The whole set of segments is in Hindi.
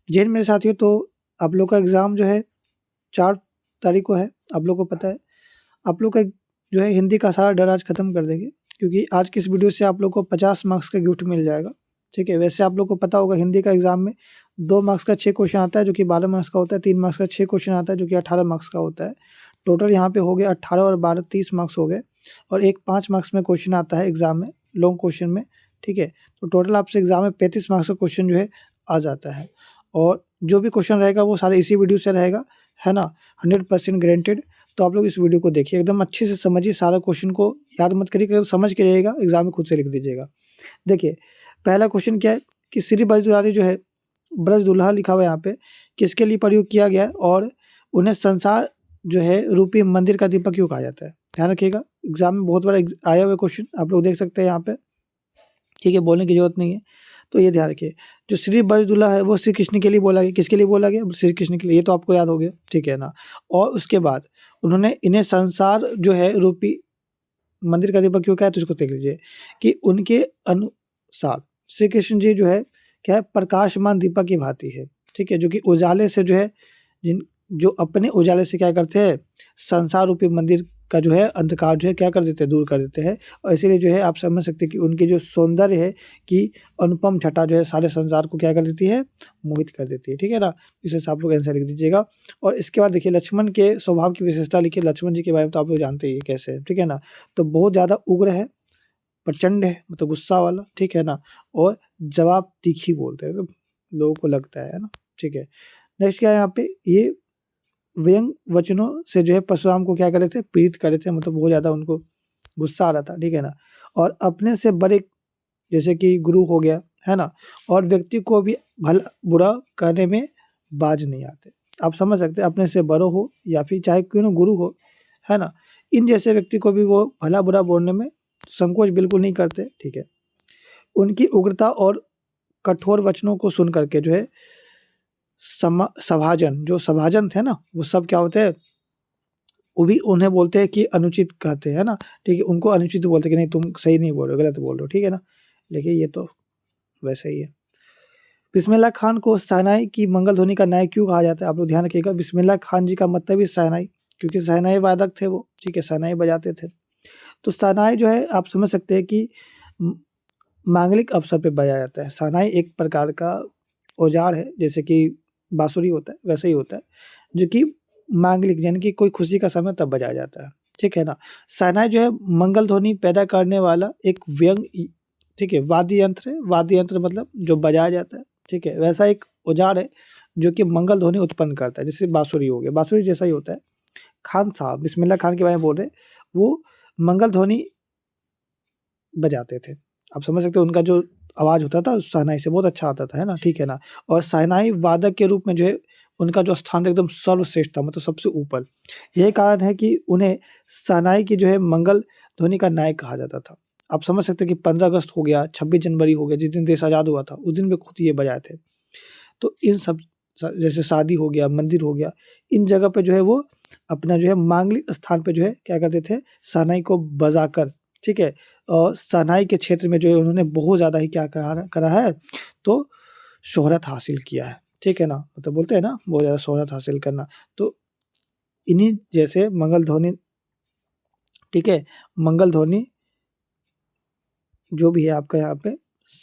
जी मेरे साथियों, तो आप लोग का एग्ज़ाम जो है 4 तारीख को है, आप लोग को पता है। आप लोग का जो है हिंदी का सारा डर आज खत्म कर देंगे, क्योंकि आज की इस वीडियो से आप लोग को 50 मार्क्स का गिफ्ट मिल जाएगा, ठीक है। वैसे आप लोग को पता होगा हिंदी का एग्ज़ाम में 2 मार्क्स का 6 क्वेश्चन आता है जो कि 12 मार्क्स का होता है, 3 मार्क्स का 6 क्वेश्चन आता है जो कि 18 मार्क्स का होता है। टोटल यहाँ पे हो गए 18 और 12 30 मार्क्स हो गए, और एक 5 मार्क्स में क्वेश्चन आता है एग्ज़ाम में, लॉन्ग क्वेश्चन में, ठीक है। तो टोटल आपसे एग्ज़ाम में 35 मार्क्स का क्वेश्चन जो है आ जाता है, और जो भी क्वेश्चन रहेगा वो सारे इसी वीडियो से रहेगा, है ना, 100% गारंटेड। तो आप लोग इस वीडियो को देखिए, एकदम अच्छे से समझिए, सारा क्वेश्चन को याद मत करिए, अगर समझ के जाइएगा एग्ज़ाम में खुद से लिख दीजिएगा। देखिए, पहला क्वेश्चन क्या है कि श्री ब्रजदुलारी जो है, ब्रज दुल्हा लिखा हुआ है यहाँ पे, किसके लिए प्रयोग किया गया है और उन्हें संसार जो है रूपी मंदिर का दीपक क्यों कहा जाता है? ध्यान रखिएगा, एग्ज़ाम में बहुत बार आया हुआ क्वेश्चन, आप लोग देख सकते हैं यहाँ पे, ठीक है, बोलने की ज़रूरत नहीं है। तो ये ध्यान रखिए, जो श्री ब्रजदुल्हा है वो श्री कृष्ण के लिए बोला गया, किसके लिए बोला गया? श्री कृष्ण के लिए, ये तो आपको याद हो गया, ठीक है ना। और उसके बाद उन्होंने इन्हें संसार जो है रूपी मंदिर का दीपक क्यों कहा है, तो इसको देख लीजिए कि उनके अनुसार श्री कृष्ण जी जो है क्या है, प्रकाशमान दीपक की भांति है, ठीक है, जो कि उजाले से जो है, जिन जो अपने उजाले से क्या करते हैं, संसार रूपी मंदिर का जो है अंधकार जो है क्या कर देते हैं, दूर कर देते हैं। और इसीलिए जो है आप समझ सकते हैं कि उनकी जो सौंदर्य है कि अनुपम छटा जो है सारे संसार को क्या कर देती है, मोहित कर देती है, ठीक है ना। इसे से आप लोग आंसर लिख दीजिएगा। और इसके बाद देखिए लक्ष्मण के स्वभाव की विशेषता लिखिए। लक्ष्मण जी के बारे में तो आप लोग जानते ही हैं कैसे है, ठीक है ना। तो बहुत ज़्यादा उग्र है, प्रचंड है, मतलब गुस्सा वाला, ठीक है ना, और जवाब तीखी बोलते हैं, तो लोगों को लगता है ना, ठीक है। नेक्स्ट क्या है यहाँ पे, ये व्यंग वचनों से जो है परशुराम को क्या करे थे, पीड़ित करे थे, मतलब बहुत ज़्यादा उनको गुस्सा आ रहा था, ठीक है ना। और अपने से बड़े जैसे कि गुरु हो गया, है ना, और व्यक्ति को भी भला बुरा करने में बाज नहीं आते। आप समझ सकते हैं, अपने से बड़ो हो या फिर चाहे क्यों ना गुरु हो, है ना, इन जैसे व्यक्ति को भी वो भला बुरा बोलने में संकोच बिल्कुल नहीं करते, ठीक है। उनकी उग्रता और कठोर वचनों को सुन करके जो है सभाजन, जो सभाजन थे ना, वो सब क्या होते हैं, वो भी उन्हें बोलते हैं कि अनुचित कहते हैं ना, ठीक है, उनको अनुचित बोलते हैं कि नहीं तुम सही नहीं बोल रहे हो, गलत बोल रहे हो, ठीक है ना। देखिए ये तो वैसे ही है। बिस्मिल्लाह खान को शहनाई की मंगल ध्वनि का नायक क्यों कहा जाता है? आप लोग ध्यान रखिएगा, बिस्मिल्लाह खान जी का मतलब ही शहनाई, क्योंकि शहनाई वादक थे वो, ठीक है, शहनाई बजाते थे। तो शहनाई जो है आप समझ सकते हैं कि म मांगलिक अवसर पे बजाया जाता है। शहनाई एक प्रकार का औज़ार है, जैसे कि बाँसुरी होता है, वैसे ही होता है, जो कि मांगलिक यानी कि कोई खुशी का समय तब बजाया जाता है, ठीक है ना। शहनाई जो है मंगल ध्वनि पैदा करने वाला एक व्यंग इ ठीक है, वाद्य यंत्र है। वाद्य यंत्र मतलब जो बजाया जाता है, ठीक है, वैसा एक औज़ार है जो कि मंगल ध्वनि उत्पन्न करता है, जैसे बाँसुरी हो गया, बाँसुरी जैसा ही होता है। खान साहब, बिस्मिल्लाह खान के बारे में बोल रहे हैं, वो मंगल ध्वनि बजाते थे। आप समझ सकते हो, उनका जो आवाज़ होता था शहनाई से बहुत अच्छा आता था, है ना? ठीक है ना? और शहनाई वादक के रूप में जो है उनका जो स्थान एकदम सर्वश्रेष्ठ था, मतलब सबसे ऊपर। यही कारण है कि उन्हें शहनाई की जो है मंगल ध्वनि का नायक कहा जाता था। आप समझ सकते हैं कि 15 अगस्त हो गया, 26 जनवरी हो गया, जिस दिन देश आज़ाद हुआ था, उस दिन भी खुद ये बजाए थे। तो इन सब जैसे शादी हो गया, मंदिर हो गया, इन जगह पे जो है वो अपना जो है मांगलिक स्थान पे जो है क्या करते थे, शहनाई को बजाकर, ठीक है? और शहनाई के क्षेत्र में जो है उन्होंने बहुत ज़्यादा ही क्या करा है, तो शोहरत हासिल किया है, ठीक है ना? मतलब बोलते हैं ना बहुत ज़्यादा शोहरत हासिल करना, तो इन्हीं जैसे मंगल ध्वनि, ठीक है? मंगल ध्वनि जो भी है आपका यहाँ पे,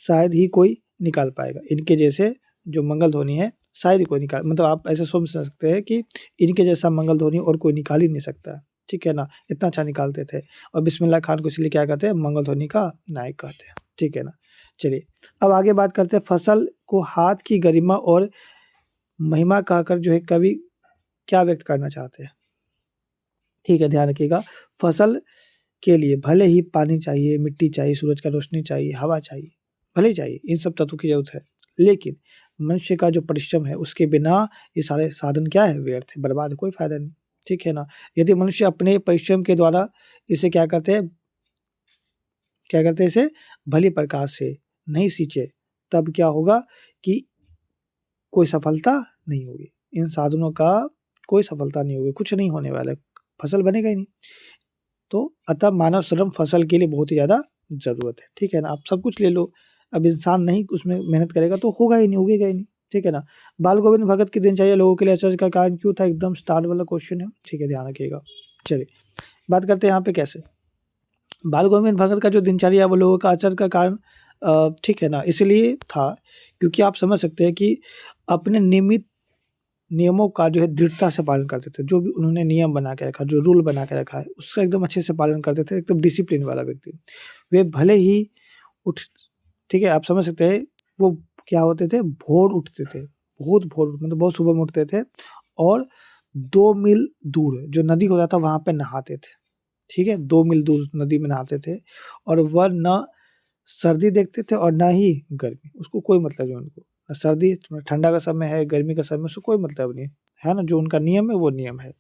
शायद ही कोई निकाल पाएगा। इनके जैसे जो मंगल ध्वनि है, शायद ही कोई निकाल, मतलब आप ऐसे सोच सकते हैं कि इनके जैसा मंगल ध्वनि और कोई निकाल ही नहीं सकता है, ठीक है ना? इतना अच्छा निकालते थे। और बिस्मिल्लाह खान को इसलिए क्या कहते हैं, मंगल ध्वनि का नायक कहते हैं, ठीक है ना? चलिए, अब आगे बात करते हैं, फसल को हाथ की गरिमा और महिमा कहकर जो है कवि क्या व्यक्त करना चाहते हैं? ठीक है, ध्यान रखिएगा, फसल के लिए भले ही पानी चाहिए, मिट्टी चाहिए, सूरज का रोशनी चाहिए, हवा चाहिए, भले ही चाहिए, इन सब तत्वों की ज़रूरत है। लेकिन मनुष्य का जो परिश्रम है, उसके बिना ये सारे साधन क्या है, व्यर्थ है, बर्बाद है, कोई फ़ायदा नहीं, ठीक है ना? यदि मनुष्य अपने परिश्रम के द्वारा इसे क्या करते हैं इसे भली प्रकार से नहीं सींचे, तब क्या होगा कि कोई सफलता नहीं होगी। इन साधनों का कोई सफलता नहीं होगी, कुछ नहीं होने वाला है, फसल बनेगा ही नहीं। तो अतः मानव श्रम फसल के लिए बहुत ही ज़्यादा ज़रूरत है, ठीक है ना? आप सब कुछ ले लो, अब इंसान नहीं उसमें मेहनत करेगा तो होगा ही नहीं, उगेगा ही नहीं, ठीक है ना। बाल गोविंद भगत की दिनचर्या लोगों के लिए आश्चर्य का कारण क्यों था, एकदम स्टार्ट वाला क्वेश्चन है, ठीक है, ध्यान रखिएगा। चलिए बात करते हैं यहाँ पे कैसे बाल गोविंद भगत का जो दिनचर्या वो लोगों का आश्चर्य का कारण ठीक है ना, इसलिए था क्योंकि आप समझ सकते हैं कि अपने नियमित नियमों का जो है दृढ़ता से पालन करते थे। जो भी उन्होंने नियम बना के रखा, जो रूल बना के रखा है, उसका एकदम अच्छे से पालन करते थे, एकदम डिसिप्लिन वाला व्यक्ति। वे भले ही उठ ठीक है, आप समझ सकते हैं वो क्या होते थे, भोर उठते थे, बहुत भोर मतलब बहुत सुबह में उठते थे और 2 मील दूर जो नदी होता था वहाँ पे नहाते थे, ठीक है? 2 मील दूर नदी में नहाते थे और वह ना सर्दी देखते थे और ना ही गर्मी, उसको कोई मतलब नहीं उनको। ना सर्दी ठंडा का समय है, गर्मी का समय, उसको कोई मतलब नहीं, है ना? जो उनका नियम है वो नियम है।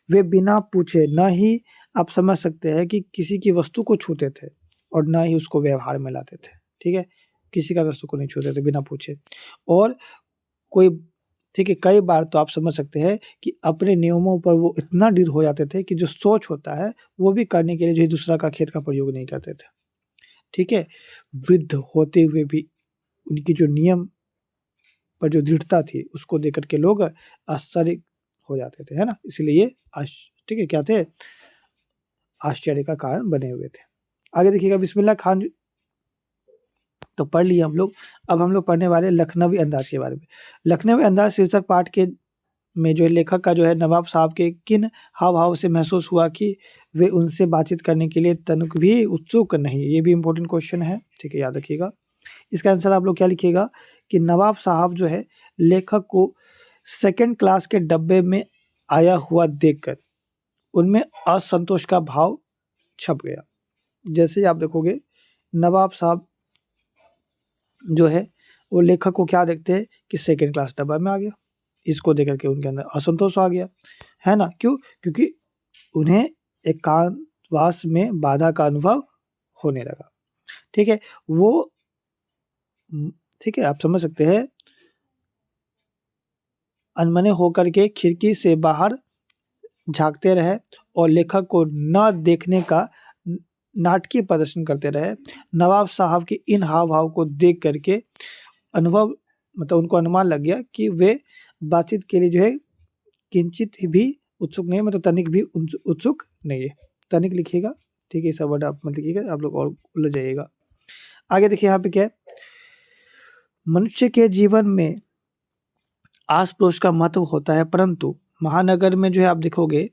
वे बिना पूछे ना ही आप समझ सकते हैं कि किसी की वस्तु को छूते थे और ना ही उसको व्यवहार में लाते थे, ठीक है? किसी का वस्तु को नहीं छूते थे बिना पूछे और कोई ठीक है, कई बार तो आप समझ सकते हैं कि अपने नियमों पर वो इतना दृढ़ हो जाते थे कि जो सोच होता है, वो भी करने के लिए जो है दूसरा का खेत का प्रयोग नहीं करते थे, ठीक है? वृद्ध होते हुए भी उनकी जो नियम पर जो दृढ़ता थी, उसको देख कर के लोग आश्चर्य हो जाते थे, है ना? इसलिए ये ठीक है, क्या थे? आश्चर्य का कारण बने हुए थे। आगे देखिएगा बिस्मिल्लाह खान तो पढ़ लिए हम लोग, अब हम लोग पढ़ने वाले हैं लखनवी अंदाज़ के बारे में। लखनवी अंदाज़ शीर्षक पाठ के में जो है लेखक का जो है नवाब साहब के किन हाव-भाव से महसूस हुआ कि वे उनसे बातचीत करने के लिए तनिक भी उत्सुक नहीं। ये भी इम्पोर्टेंट क्वेश्चन है, ठीक है, याद रखिएगा। इसका आंसर आप लोग क्या लिखिएगा कि नवाब साहब जो है लेखक को सेकंड क्लास के डब्बे में आया हुआ देखकर उनमें असंतोष का भाव छप गया। जैसे ही आप देखोगे नवाब साहब जो है वो लेखक को क्या देखते हैं कि सेकंड क्लास डब्बा में आ गया। इसको देख कर के उनके अंदर असंतोष आ गया, है ना? क्यों? क्योंकि उन्हें एकांतवास में बाधा का अनुभव होने लगा, ठीक है? वो ठीक है, आप समझ सकते हैं अनमने होकर के खिड़की से बाहर झाँकते रहे और लेखक को न देखने का नाटकीय प्रदर्शन करते रहे। नवाब साहब के इन हाव-भाव को देख कर के अनुभव मतलब उनको अनुमान लग गया कि वे बातचीत के लिए जो है किंचित भी उत्सुक नहीं है, मतलब तनिक भी उत्सुक नहीं है। तनिक लिखिएगा, ठीक है? ऐसा वर्ड आप मत लिखिएगा, आप लोग और उलझ जाइएगा। आगे देखिए यहाँ पे क्या है, मनुष्य के जीवन में आस-पड़ोस का महत्व होता है, परंतु महानगर में जो है आप देखोगे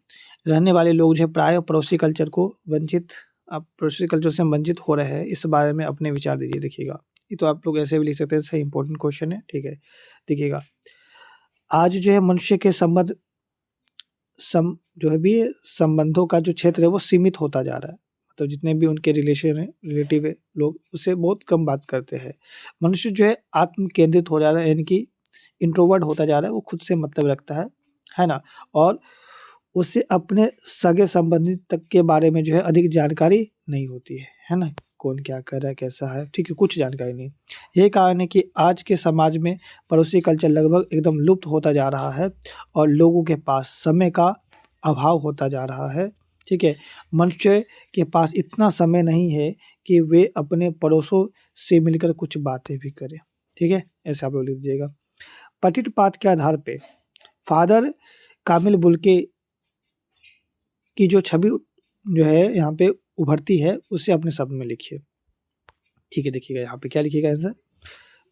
रहने वाले लोग जो है प्रायः पड़ोसी कल्चर से वंचित हो रहे हैं। इस बारे में अपने विचार दीजिए, देखिएगा। ये तो आप लोग ऐसे भी लिख सकते हैं, सही इम्पोर्टेंट क्वेश्चन है, ठीक है? देखिएगा, आज जो है मनुष्य के जो है भी संबंधों का जो क्षेत्र है वो सीमित होता जा रहा है। मतलब जितने भी उनके रिलेटिव है लोग उससे बहुत कम बात करते हैं। मनुष्य जो है आत्म केंद्रित हो जा रहा है, यानी कि इंट्रोवर्ट होता जा रहा है, वो खुद से मतलब रखता है ना? और उसे अपने सगे-संबंधी तक के बारे में जो है अधिक जानकारी नहीं होती है ना? कौन क्या कर रहा है, कैसा है, ठीक है, कुछ जानकारी नहीं। यही कारण है कि आज के समाज में पड़ोसी कल्चर लगभग एकदम लुप्त होता जा रहा है और लोगों के पास समय का अभाव होता जा रहा है, ठीक है? मनुष्य के पास इतना समय नहीं है कि वे अपने पड़ोसियों से मिलकर कुछ बातें भी करें, ठीक है? ऐसा आप लोग लिख दीजिएगा। पठित पाठ के आधार पे फादर कामिल बुल्के की जो छवि जो है यहाँ पे उभरती है, उसे अपने शब्द में लिखिए। ठीक है, देखिएगा यहाँ पे क्या लिखिएगा आंसर?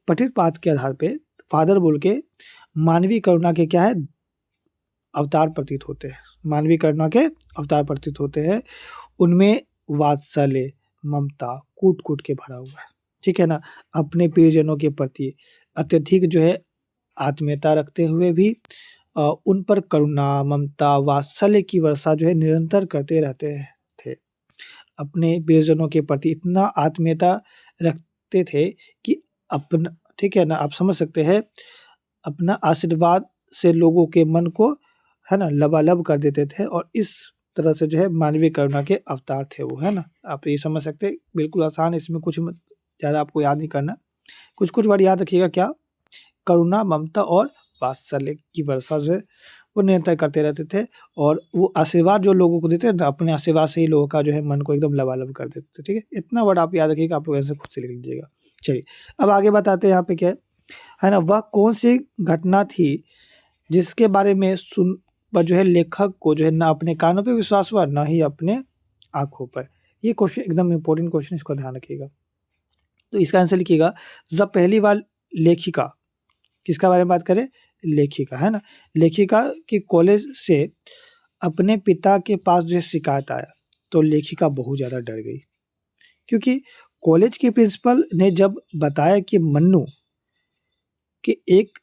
पठित पाठ के आधार पे फादर बुल्के मानवीय करुणा के क्या है? अवतार प्रतीत होते हैं। मानवीय करुणा के अवतार प्रतीत होते हैं। उनमें वात्सल्य, ममता कूट-कूट के भरा हुआ है, ठीक है ना? अपने प्रियजनों के प्रति अत्यधिक जो है आत्मीयता रखते हुए भी उन पर करुणा, ममता, वात्सल्य की वर्षा जो है निरंतर करते रहते थे। अपने प्रियजनों के प्रति इतना आत्मीयता रखते थे कि अपना ठीक है ना? आप समझ सकते हैं, अपना आशीर्वाद से लोगों के मन को है ना लबालब कर देते थे और इस तरह से जो है मानवीय करुणा के अवतार थे वो, है ना? आप ये समझ सकते हैं, बिल्कुल आसान है, इसमें कुछ ज़्यादा आपको याद नहीं करना। कुछ-कुछ वर्ड याद रखिएगा, क्या? करुणा, ममता और वात्सल्य की वर्षा जो है वो निरंतर करते रहते थे और वो आशीर्वाद जो लोगों को देते हैं ना, अपने आशीर्वाद से ही लोगों का जो है मन को एकदम लबालब कर देते थे, ठीक है? इतना वर्ड आप याद रखिएगा, आप लोग ऐसे खुद से लिख लीजिएगा। चलिए, अब आगे बताते हैं यहाँ पे क्या है? है ना, वह कौन सी घटना थी जिसके बारे में सुन पर जो है लेखक को जो है ना अपने कानों पे विश्वास हुआ ना ही अपने आँखों पर। ये क्वेश्चन एकदम इम्पोर्टेंट क्वेश्चन, इसको ध्यान रखिएगा। तो इसका आंसर लिखिएगा, जब पहली बार लेखिका, किसका बारे में बात करें? लेखिका, है ना। लेखिका की कॉलेज से अपने पिता के पास जो है शिकायत आया, तो लेखिका बहुत ज़्यादा डर गई, क्योंकि कॉलेज के प्रिंसिपल ने जब बताया कि मन्नू के एक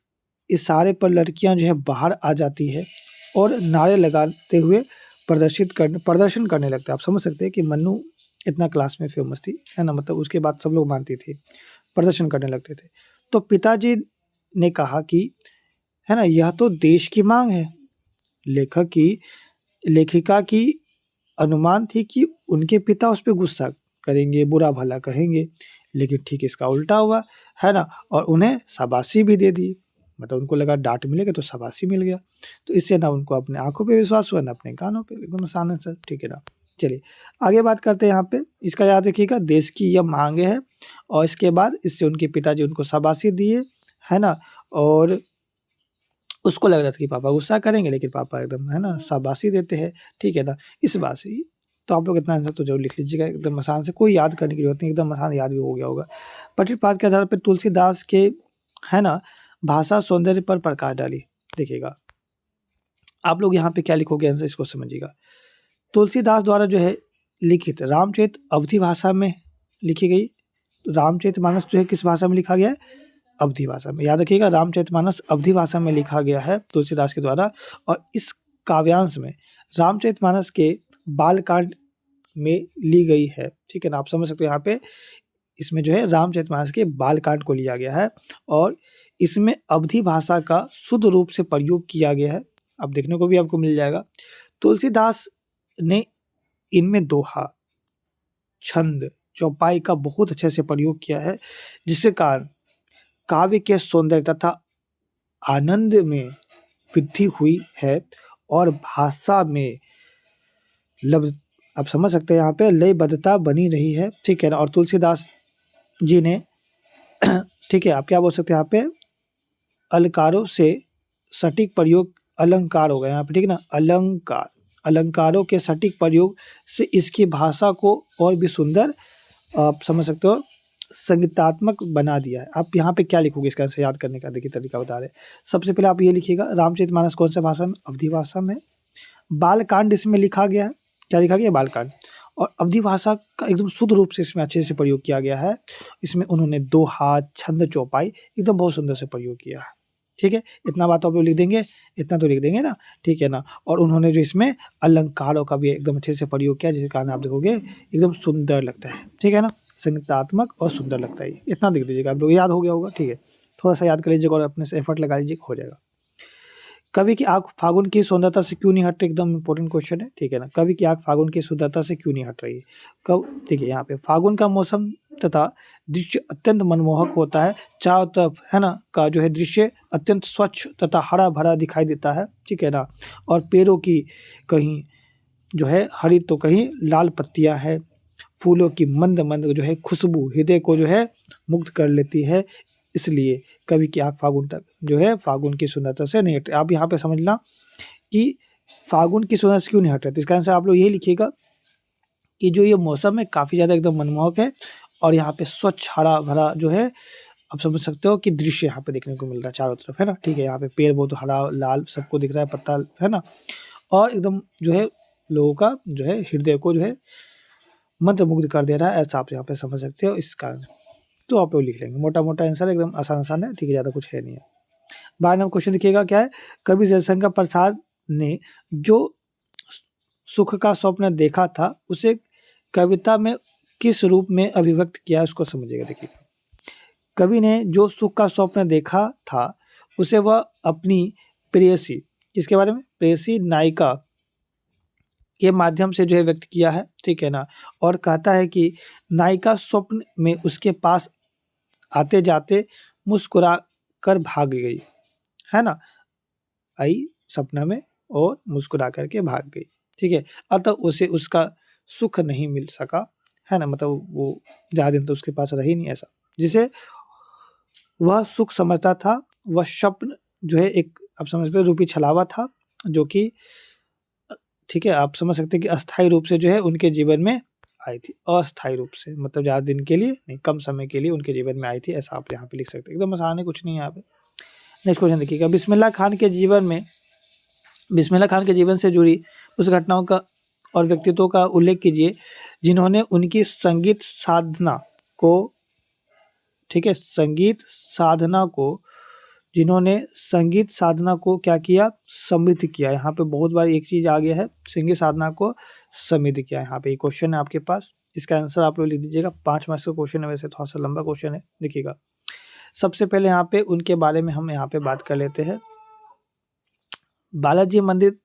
इशारे पर लड़कियां जो है बाहर आ जाती है और नारे लगाते हुए प्रदर्शन करने लगता है। आप समझ सकते हैं कि मन्नू इतना क्लास में फेमस थी, है ना, मतलब उसके बाद सब लोग मानती थी, प्रदर्शन करने लगते थे। तो पिताजी ने कहा कि, है ना, यह तो देश की मांग है। लेखिका की अनुमान थी कि उनके पिता उस पे गुस्सा करेंगे, बुरा भला कहेंगे, लेकिन ठीक इसका उल्टा हुआ, है ना, और उन्हें शाबाशी भी दे दी। मतलब उनको लगा डाँट मिलेगा तो शाबाशी मिल गया। तो इससे ना उनको अपने आँखों पे विश्वास हुआ, ना अपने कानों पे, एकदम आसान है सर, ठीक है ना। चलिए आगे बात करते हैं यहाँ पे, इसका याद रखिएगा, देश की यह माँग है, और इसके बाद इससे उनके पिताजी उनको शाबाशी दिए, है ना, और उसको लग रहा था कि पापा गुस्सा करेंगे, लेकिन पापा एकदम, है ना, शाबाशी देते हैं, ठीक है ना, इस बात से ही। तो आप लोग इतना आंसर तो ज़रूर लिख लीजिएगा, एकदम आसान से, कोई याद करने की ज़रूरत नहीं, एकदम आसान, याद भी हो गया होगा। पठित पाठ के आधार पर तुलसीदास के, है ना, भाषा सौंदर्य पर प्रकाश डाली। देखिएगा, आप लोग यहाँ पे क्या लिखोगे आंसर, इसको समझिएगा। तुलसीदास द्वारा जो है लिखित रामचरित अवधी भाषा में लिखी गई। रामचरितमानस जो है किस भाषा में लिखा गया है? अवधी भाषा में। याद रखिएगा, रामचरितमानस अवधी भाषा में लिखा गया है तुलसीदास के द्वारा, और इस काव्यांश में रामचरितमानस के बालकांड में ली गई है, ठीक है ना। आप समझ सकते हो यहाँ पे, इसमें जो है रामचरितमानस के बालकांड को लिया गया है, और इसमें अवधी भाषा का शुद्ध रूप से प्रयोग किया गया है। अब देखने को भी आपको मिल जाएगा। तुलसीदास ने इनमें दोहा, छंद, चौपाई का बहुत अच्छे से प्रयोग किया है, जिसके कारण काव्य के सौंदर्य तथा आनंद में वृद्धि हुई है, और भाषा में लफ्ज, आप समझ सकते हैं यहाँ पे लयबद्धता बनी रही है, ठीक है ना। और तुलसीदास जी ने ठीक है, आप क्या बोल सकते हैं यहाँ पे, अलंकारों से सटीक प्रयोग, अलंकार हो गया यहाँ पे, ठीक है ना, अलंकारों के सटीक प्रयोग से इसकी भाषा को और भी सुंदर, आप समझ सकते हो, संगीतात्मक बना दिया है। आप यहाँ पे क्या लिखोगे इसका आंसर याद करने का, देखिए तरीका बता रहे हैं। सबसे पहले आप ये लिखिएगा, रामचरितमानस कौन सा भाषा में? अवधी भाषा में। बालकांड इसमें लिखा गया है, क्या लिखा गया है? बालकांड। और अवधी भाषा का एकदम शुद्ध रूप से इसमें अच्छे से प्रयोग किया गया है। इसमें उन्होंने दोहा, छंद, चौपाई एकदम बहुत सुंदर से प्रयोग किया है, ठीक है। इतना बात आप लोग लिख देंगे, इतना तो लिख देंगे ना, ठीक है ना। और उन्होंने जो इसमें अलंकारों का भी एकदम अच्छे से प्रयोग किया, जिसके कारण आप देखोगे एकदम सुंदर लगता है, ठीक है ना, संगीतात्मक और सुंदर लगता है। इतना लिख दीजिएगा, आप लोग याद हो गया होगा, ठीक है। थोड़ा सा याद कर लीजिएगा और अपने से एफर्ट लगा लीजिए, हो जाएगा। कवि की आँख फागुन की सुंदरता से क्यों नहीं हट रही? एकदम इम्पोर्टेंट क्वेश्चन है, ठीक है ना। कवि की आँख फागुन की सुंदरता से क्यों नहीं हट रही है? कब, ठीक है, यहाँ पे फागुन का मौसम तथा दृश्य अत्यंत मनमोहक होता है, चारों तरफ, है ना, का जो है दृश्य अत्यंत स्वच्छ तथा हरा भरा दिखाई देता है, ठीक है ना। और पेड़ों की कहीं जो है हरी तो कहीं लाल पत्तियां हैं, फूलों की मंद मंद जो है खुशबू हृदय को जो है मुग्ध कर लेती है, इसलिए कवि की आँख फागुन तक जो है फागुन की सुंदरता से नहीं हट। आप यहाँ पे समझना कि फागुन की सुंदरता से क्यों नहीं हट रहा, तो इसका आंसर आप लोग यही लिखिएगा कि जो ये मौसम है काफ़ी ज़्यादा एकदम मनमोहक है, और यहाँ पे स्वच्छ हरा भरा जो है, आप समझ सकते हो कि दृश्य यहाँ पे देखने को मिल रहा है चारों तरफ, है ना, ठीक है। यहाँ पे पेड़ बहुत हरा लाल सबको दिख रहा है, पत्ता, है ना, और एकदम जो है लोगों का जो है हृदय को जो है मंत्रमुग्ध कर दे रहा है, ऐसा आप यहाँ पे समझ सकते हो इस कारण। तो आप लोग लिख लेंगे, मोटा मोटा आंसर एकदम आसान आसान है, ठीक है, ज़्यादा कुछ है नहीं है। 12 क्वेश्चन देखिएगा क्या है, कवि जयशंकर प्रसाद ने जो सुख का स्वप्न देखा था उसे कविता में किस रूप में अभिव्यक्त किया, उसको समझिएगा। देखिए, कवि ने जो सुख का स्वप्न देखा था उसे वह अपनी प्रेयसी, किसके बारे में? प्रेयसी नायिका के माध्यम से जो है व्यक्त किया है, ठीक है ना। और कहता है कि नायिका स्वप्न में उसके पास आते जाते मुस्कुरा कर भाग गई, है ना, आई सपना में और मुस्कुरा करके भाग गई, ठीक है। अतः उसे उसका सुख नहीं मिल सका, है ना, मतलब वो ज़्यादा दिन तो उसके पास रही नहीं, ऐसा, जिसे वह सुख समझता था, वह स्वप्न जो है एक आप समझ सकते हैं रूपी छलावा था, जो कि ठीक है, आप समझ सकते हैं कि अस्थायी रूप से जो है उनके जीवन में आई थी। अस्थायी रूप से मतलब ज़्यादा दिन के लिए नहीं, कम समय के लिए उनके जीवन में आई थी, ऐसा आप यहाँ पे लिख सकते हैं। एकदम आसान है, कुछ नहीं है यहाँ पे। नेक्स्ट क्वेश्चन देखिएगा, बिस्मिल्लाह खान के जीवन से जुड़ी उस घटनाओं का और व्यक्तित्वों का उल्लेख कीजिए जिन्होंने उनकी संगीत साधना को, ठीक है, संगीत साधना को क्या किया, समृद्ध किया। यहाँ पे बहुत बार एक चीज़ आ गया है, संगीत साधना को समृद्ध किया। यहाँ पे एक क्वेश्चन है आपके पास, इसका आंसर आप लोग लिख दीजिएगा। 5 मार्क्स का क्वेश्चन है, वैसे थोड़ा सा लंबा क्वेश्चन है, देखिएगा। सबसे पहले यहाँ पे उनके बारे में हम यहाँ पे बात कर लेते हैं। बालाजी मंदिर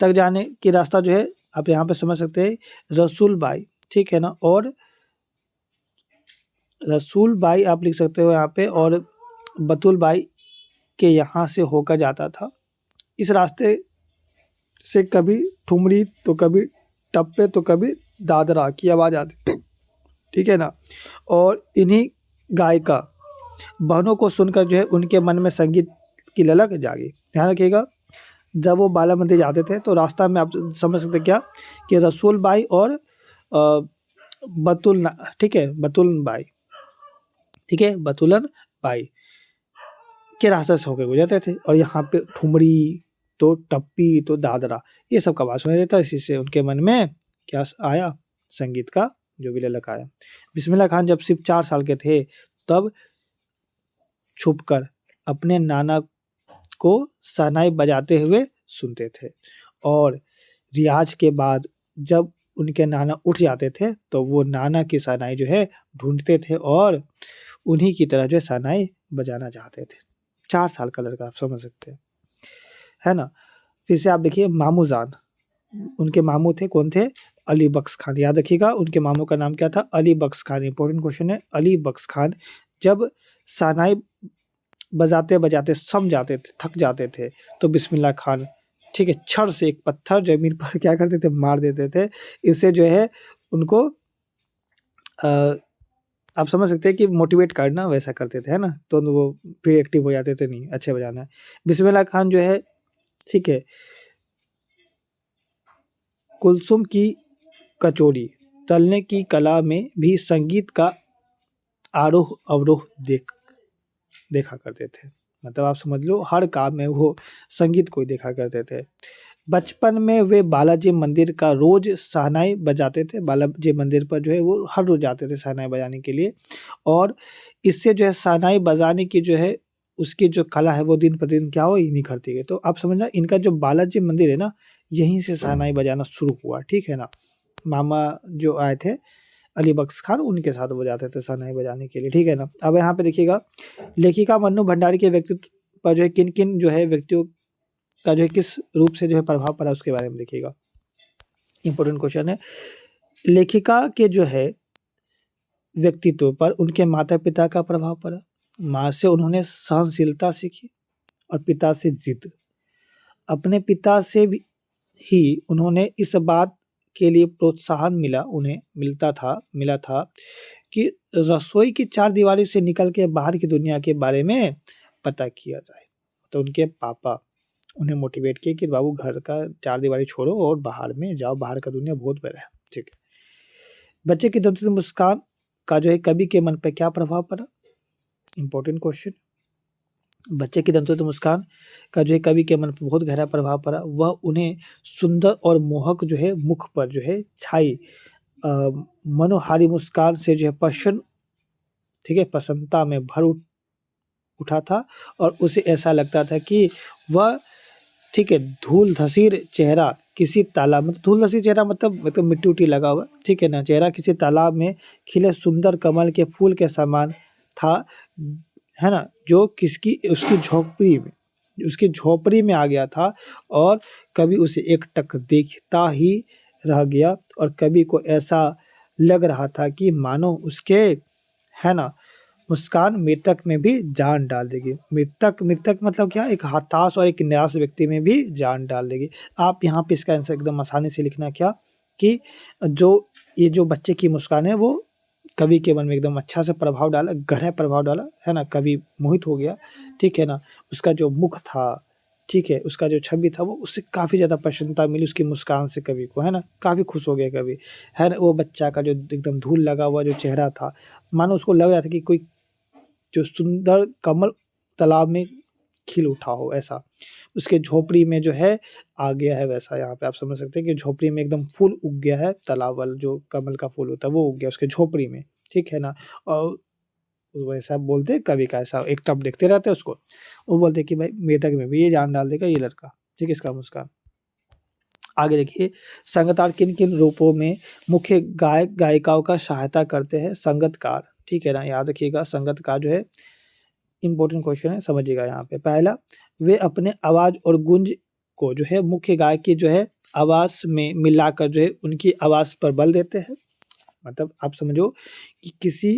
तक जाने की रास्ता जो है आप यहाँ पे समझ सकते हैं रसूल बाई, ठीक है ना, और रसूल बाई आप लिख सकते हो यहाँ पे, और बतुल बाई के यहाँ से होकर जाता था। इस रास्ते से कभी ठुमरी तो कभी टप्पे तो कभी दादरा की आवाज़ आती, ठीक है ना। और इन्हीं गायिका बहनों को सुनकर जो है उनके मन में संगीत की ललक जागी। ध्यान रखिएगा, जब वो बाला मंदिर जाते थे तो रास्ता में आप समझ सकते क्या कि रसूल बाई और ठीक है, बतुलन बाई के रास्ते से होकर गुजरते थे। और यहाँ पे ठुमरी तो टप्पी तो दादरा ये सब का आवाज़ सुनाई देता, इसी से उनके मन में क्या आया, संगीत का जो भी ललक आया। बिस्मिल्लाह खान जब सिर्फ 4 साल के थे तब छुपकर अपने नाना को शहनाई बजाते हुए सुनते थे, और रियाज के बाद जब उनके नाना उठ जाते थे तो वो नाना की शहनाई जो है ढूंढते थे और उन्हीं की तरह जो है शहनाई बजाना चाहते थे। 4 साल का लड़का, आप समझ सकते हैं, है ना। फिर से आप देखिए मामू जान, उनके मामू थे, कौन थे, अली बख्श खान। याद रखिएगा उनके मामू का नाम क्या था, अली बख्श खान। इंपॉर्टेंट क्वेश्चन है, अली बख्श खान जब शहनाई बजाते बजाते सम जाते थे, थक जाते थे, तो बिस्मिल्लाह खान, ठीक है, छड़ से एक पत्थर जमीन पर क्या करते थे, मार देते थे। इससे जो है उनको आप समझ सकते हैं कि मोटिवेट करना वैसा करते थे, है ना, तो वो फिर एक्टिव हो जाते थे, नहीं अच्छे बजाना है। बिस्मिल्लाह खान जो है, ठीक है, कुलसुम की कचौरी तलने की कला में भी संगीत का आरोह अवरोह देखा करते थे। मतलब आप समझ लो हर काम में वो संगीत को देखा करते थे। बचपन में वे बालाजी मंदिर का रोज शहनाई बजाते थे। बालाजी मंदिर पर जो है वो हर रोज जाते थे शहनाई बजाने के लिए, और इससे जो है शहनाई बजाने की जो है उसकी जो कला है वो दिन प्रतिदिन क्या हो निखरती है। तो आप समझना इनका जो बालाजी मंदिर है ना, यहीं से शहनाई बजाना शुरू हुआ, ठीक है ना। मामा जो आए थे अली बख्श खान, उनके साथ वो जाते थे शहनाई बजाने के लिए, ठीक है ना। अब यहाँ पे देखिएगा लेखिका मन्नू भंडारी के व्यक्तित्व पर जो है किन किन जो है व्यक्तियों का जो है किस रूप से जो है प्रभाव पड़ा उसके बारे में देखिएगा। इंपॉर्टेंट क्वेश्चन है, लेखिका के जो है व्यक्तित्व पर उनके माता पिता का प्रभाव पड़ा। माँ से उन्होंने सहनशीलता सीखी और पिता से जिद। अपने पिता से भी ही उन्होंने इस बात के लिए प्रोत्साहन मिला था कि रसोई की 4 दीवारी से निकल के बाहर की दुनिया के बारे में पता किया जाए। तो उनके पापा उन्हें मोटिवेट किए कि बाबू घर का 4 दीवारी छोड़ो और बाहर में जाओ, बाहर का दुनिया बहुत बड़ा है, ठीक है। बच्चे की दंत मुस्कान का जो है कवि के मन पर क्या प्रभाव पड़ा, इंपॉर्टेंट क्वेश्चन। बच्चे की दंतों मुस्कान का जो है कवि के मन पर बहुत गहरा प्रभाव पड़ा। वह उन्हें सुंदर और मोहक जो है मुख पर जो है छाई मनोहारी मुस्कान से जो है प्रसन्न, ठीक है, प्रसन्नता में उठा था, और उसे ऐसा लगता था कि वह, ठीक है, धूल धसीर चेहरा किसी तालाब, मतलब धूल धसीर चेहरा मतलब मिट्टी उट्टी लगा हुआ, ठीक है ना, चेहरा किसी तालाब में खिले सुंदर कमल के फूल के समान था, है ना, जो उसकी झोपड़ी में आ गया था, और कभी उसे एकटक देखता ही रह गया, और कभी को ऐसा लग रहा था कि मानो उसके, है ना, मुस्कान मृतक में भी जान डाल देगी। मृतक मतलब क्या, एक हताश और एक निराश व्यक्ति में भी जान डाल देगी। आप यहाँ पे इसका आंसर एकदम आसानी से लिखना क्या कि जो ये जो बच्चे की मुस्कान है वो कवि के मन में एकदम अच्छा से प्रभाव डाला, गहरा प्रभाव डाला, है ना। कवि मोहित हो गया, ठीक है ना। उसका जो मुख था, ठीक है, उसका जो छवि था वो उससे काफ़ी ज़्यादा प्रसन्नता मिली उसकी मुस्कान से कवि को, है ना। काफ़ी खुश हो गया कवि, है ना। वो बच्चा का जो एकदम धूल लगा हुआ जो चेहरा था, मानो उसको लग रहा था कि कोई जो सुंदर कमल तालाब में खिल उठा हो ऐसा। उसके झोपड़ी में जो है आ गया है वैसा, यहाँ पे आप समझ सकते हैं कि झोपड़ी में एकदम फूल उग गया है, तालाब वाला जो कमल का फूल होता है वो उग गया उसके झोपड़ी में, ठीक है ना। और वैसा बोलते हैं कवि का ऐसा एक टप देखते रहते हैं उसको, वो बोलते हैं कि भाई मेढक में भी ये जान डाल देगा ये लड़का, ठीक है, इसका मुस्कान। आगे देखिए, संगीतकार किन-किन रूपों में मुख्य गायक-गायिकाओं का सहायता करते हैं? संगीतकार, ठीक है ना, याद रखिएगा संगीतकार जो है इम्पोर्टेंट क्वेश्चन है, समझिएगा यहाँ पे। पहला, वे अपने आवाज़ और गूंज को जो है मुख्य गायक की जो है आवाज़ में मिलाकर जो है उनकी आवाज़ पर बल देते हैं। मतलब आप समझो कि किसी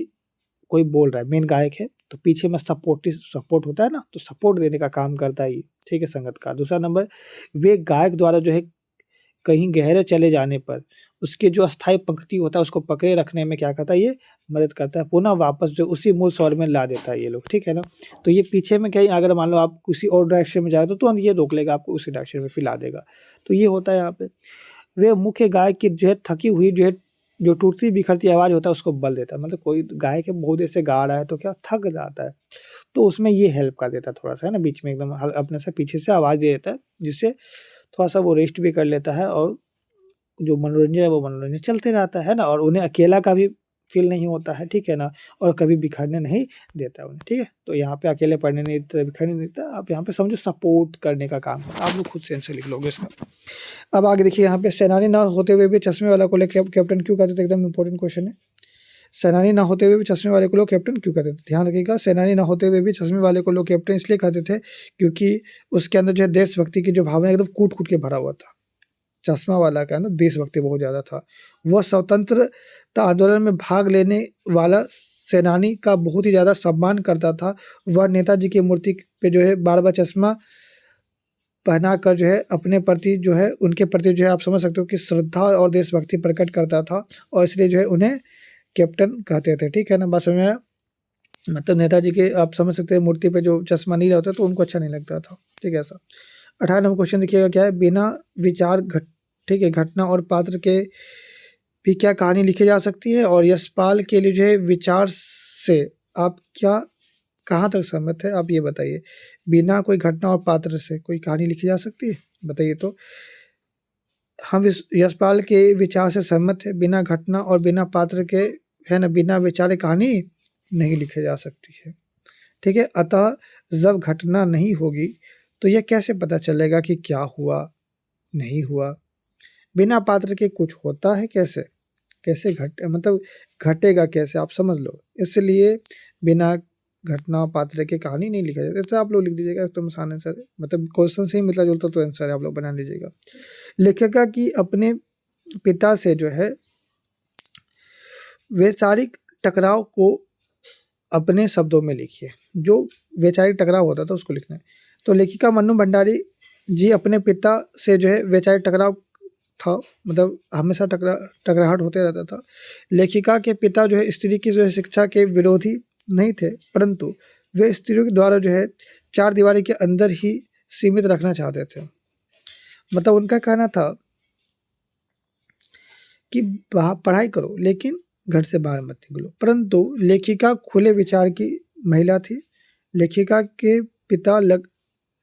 कोई बोल रहा है, मेन गायक है, तो पीछे में सपोर्ट होता है ना, तो सपोर्ट देने का काम करता है ये, ठीक है, संगीतकार। दूसरा नंबर, वे गायक द्वारा जो है कहीं गहरे चले जाने पर उसके जो अस्थायी पंक्ति होता है उसको पकड़े रखने में क्या करता है ये मदद करता है, पुनः वापस जो उसी मूल स्वर में ला देता है ये लोग, ठीक है ना। तो ये पीछे में कहीं अगर मान लो आप किसी और डायरेक्शन में जाए तो तुरंत ये रोक लेगा आपको, उसी डायरेक्शन में फिर ला देगा। तो ये होता है यहाँ पे। वे मुख्य गायक की जो है थकी हुई जो है जो टूटती-बिखरती आवाज़ होता है उसको बल देता है। मतलब कोई गायक है बहुत देर से गा रहा है तो क्या थक जाता है, तो उसमें ये हेल्प कर देता है थोड़ा-सा, है ना, बीच में एकदम अपने से पीछे से आवाज़ दे देता है, जिससे थोड़ा-सा वो रेस्ट भी कर लेता है और जो मनोरंजन है वो मनोरंजन चलते रहता है ना, और उन्हें अकेला का भी फ़ील नहीं होता है, ठीक है ना? और कभी बिखरने नहीं देता उन्हें, ठीक है? तो यहाँ पे अकेले पढ़ने नहीं देता, बिखरने नहीं देता, आप यहाँ पे समझो सपोर्ट करने का काम करता है। आप लोग खुद से आंसर लिख लोगे इसका। अब आगे देखिए, यहाँ पे सेनानी ना होते हुए भी चश्मे वाला को लोग कैप्टन क्यों कहते थे? एकदम इम्पोर्टेंट क्वेश्चन है। सेनानी ना होते हुए भी चश्मे वाले को लोग कैप्टन क्यों कहते थे? ध्यान रखिएगा, सेनानी ना होते हुए भी चश्मे वाले को लोग कैप्टन इसलिए कहते थे क्योंकि उसके अंदर जो है देशभक्ति की जो भावना एकदम कूट-कूट के भरा हुआ था। चश्मा वाला का है ना देशभक्ति बहुत ज़्यादा था। वह स्वतंत्रता आंदोलन में भाग लेने वाला सेनानी का बहुत ही ज़्यादा सम्मान करता था। वह नेताजी की मूर्ति पे जो है बार-बार चश्मा पहनाकर जो है अपने प्रति जो है उनके प्रति जो है आप समझ सकते हो कि श्रद्धा और देशभक्ति प्रकट करता था, और इसलिए जो है उन्हें कैप्टन कहते थे, ठीक है ना? बात समझ में आया? मतलब नेताजी के आप समझ सकते हैं मूर्ति पे जो चश्मा नहीं रहता तो उनको अच्छा नहीं लगता था, ठीक है ऐसा। 18 नंबर क्वेश्चन देखिएगा क्या है, बिना विचार ठीक है, घटना और पात्र के भी क्या कहानी लिखी जा सकती है? और यशपाल के लिए जो है विचार से आप क्या कहाँ तक सहमत है, आप ये बताइए। बिना कोई घटना और पात्र से कोई कहानी लिखी जा सकती है? बताइए तो। हम इस यशपाल के विचार से सहमत है, बिना घटना और बिना पात्र के, है ना, बिना विचारे कहानी नहीं लिखी जा सकती है, ठीक है। अतः जब घटना नहीं होगी तो यह कैसे पता चलेगा कि क्या हुआ, नहीं हुआ? बिना पात्र के कुछ होता है कैसे? कैसे मतलब घटेगा कैसे, आप समझ लो। इसलिए बिना घटना पात्र के कहानी नहीं लिखा जाता। तो आप लोग लिख दीजिएगा, एकदम आसान आंसर है, मतलब क्वेश्चन से ही मिलता-जुलता तो आंसर है, आप लोग बना लीजिएगा। लेखिका की अपने पिता से जो है वैचारिक टकराव को अपने शब्दों में लिखिए। जो वैचारिक टकराव होता था उसको लिखना है। तो लेखिका मन्नू भंडारी जी अपने पिता से जो है वैचारिक टकराव था, मतलब हमेशा टकराहट होते रहता था। लेखिका के पिता जो है स्त्री की जो है शिक्षा के विरोधी नहीं थे, परंतु वे स्त्रियों के द्वारा जो है चार दीवारी के अंदर ही सीमित रखना चाहते थे। मतलब उनका कहना था कि पढ़ाई करो लेकिन घर से बाहर मत निकलो। परंतु लेखिका खुले विचार की महिला थी। लेखिका के पिता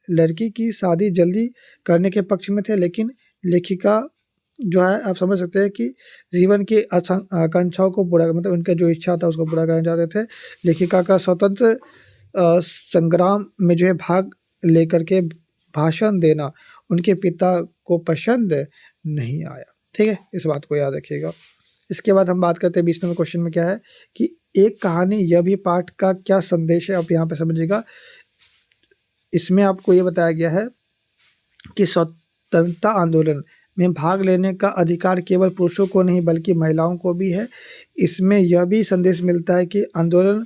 लड़की की शादी जल्दी करने के पक्ष में थे, लेकिन लेखिका जो है आप समझ सकते हैं कि जीवन की आकांक्षाओं को पूरा, मतलब उनका जो इच्छा था उसको पूरा करना चाहते थे। लेखिका का स्वतंत्र संग्राम में जो है भाग लेकर के भाषण देना उनके पिता को पसंद नहीं आया, ठीक है, इस बात को याद रखिएगा। इसके बाद हम बात करते हैं 20 नंबर क्वेश्चन में क्या है कि एक कहानी यह भी पाठ का क्या संदेश है, आप यहाँ पे समझिएगा। इसमें आपको ये बताया गया है कि स्वतंत्रता आंदोलन में भाग लेने का अधिकार केवल पुरुषों को नहीं बल्कि महिलाओं को भी है। इसमें यह भी संदेश मिलता है कि आंदोलन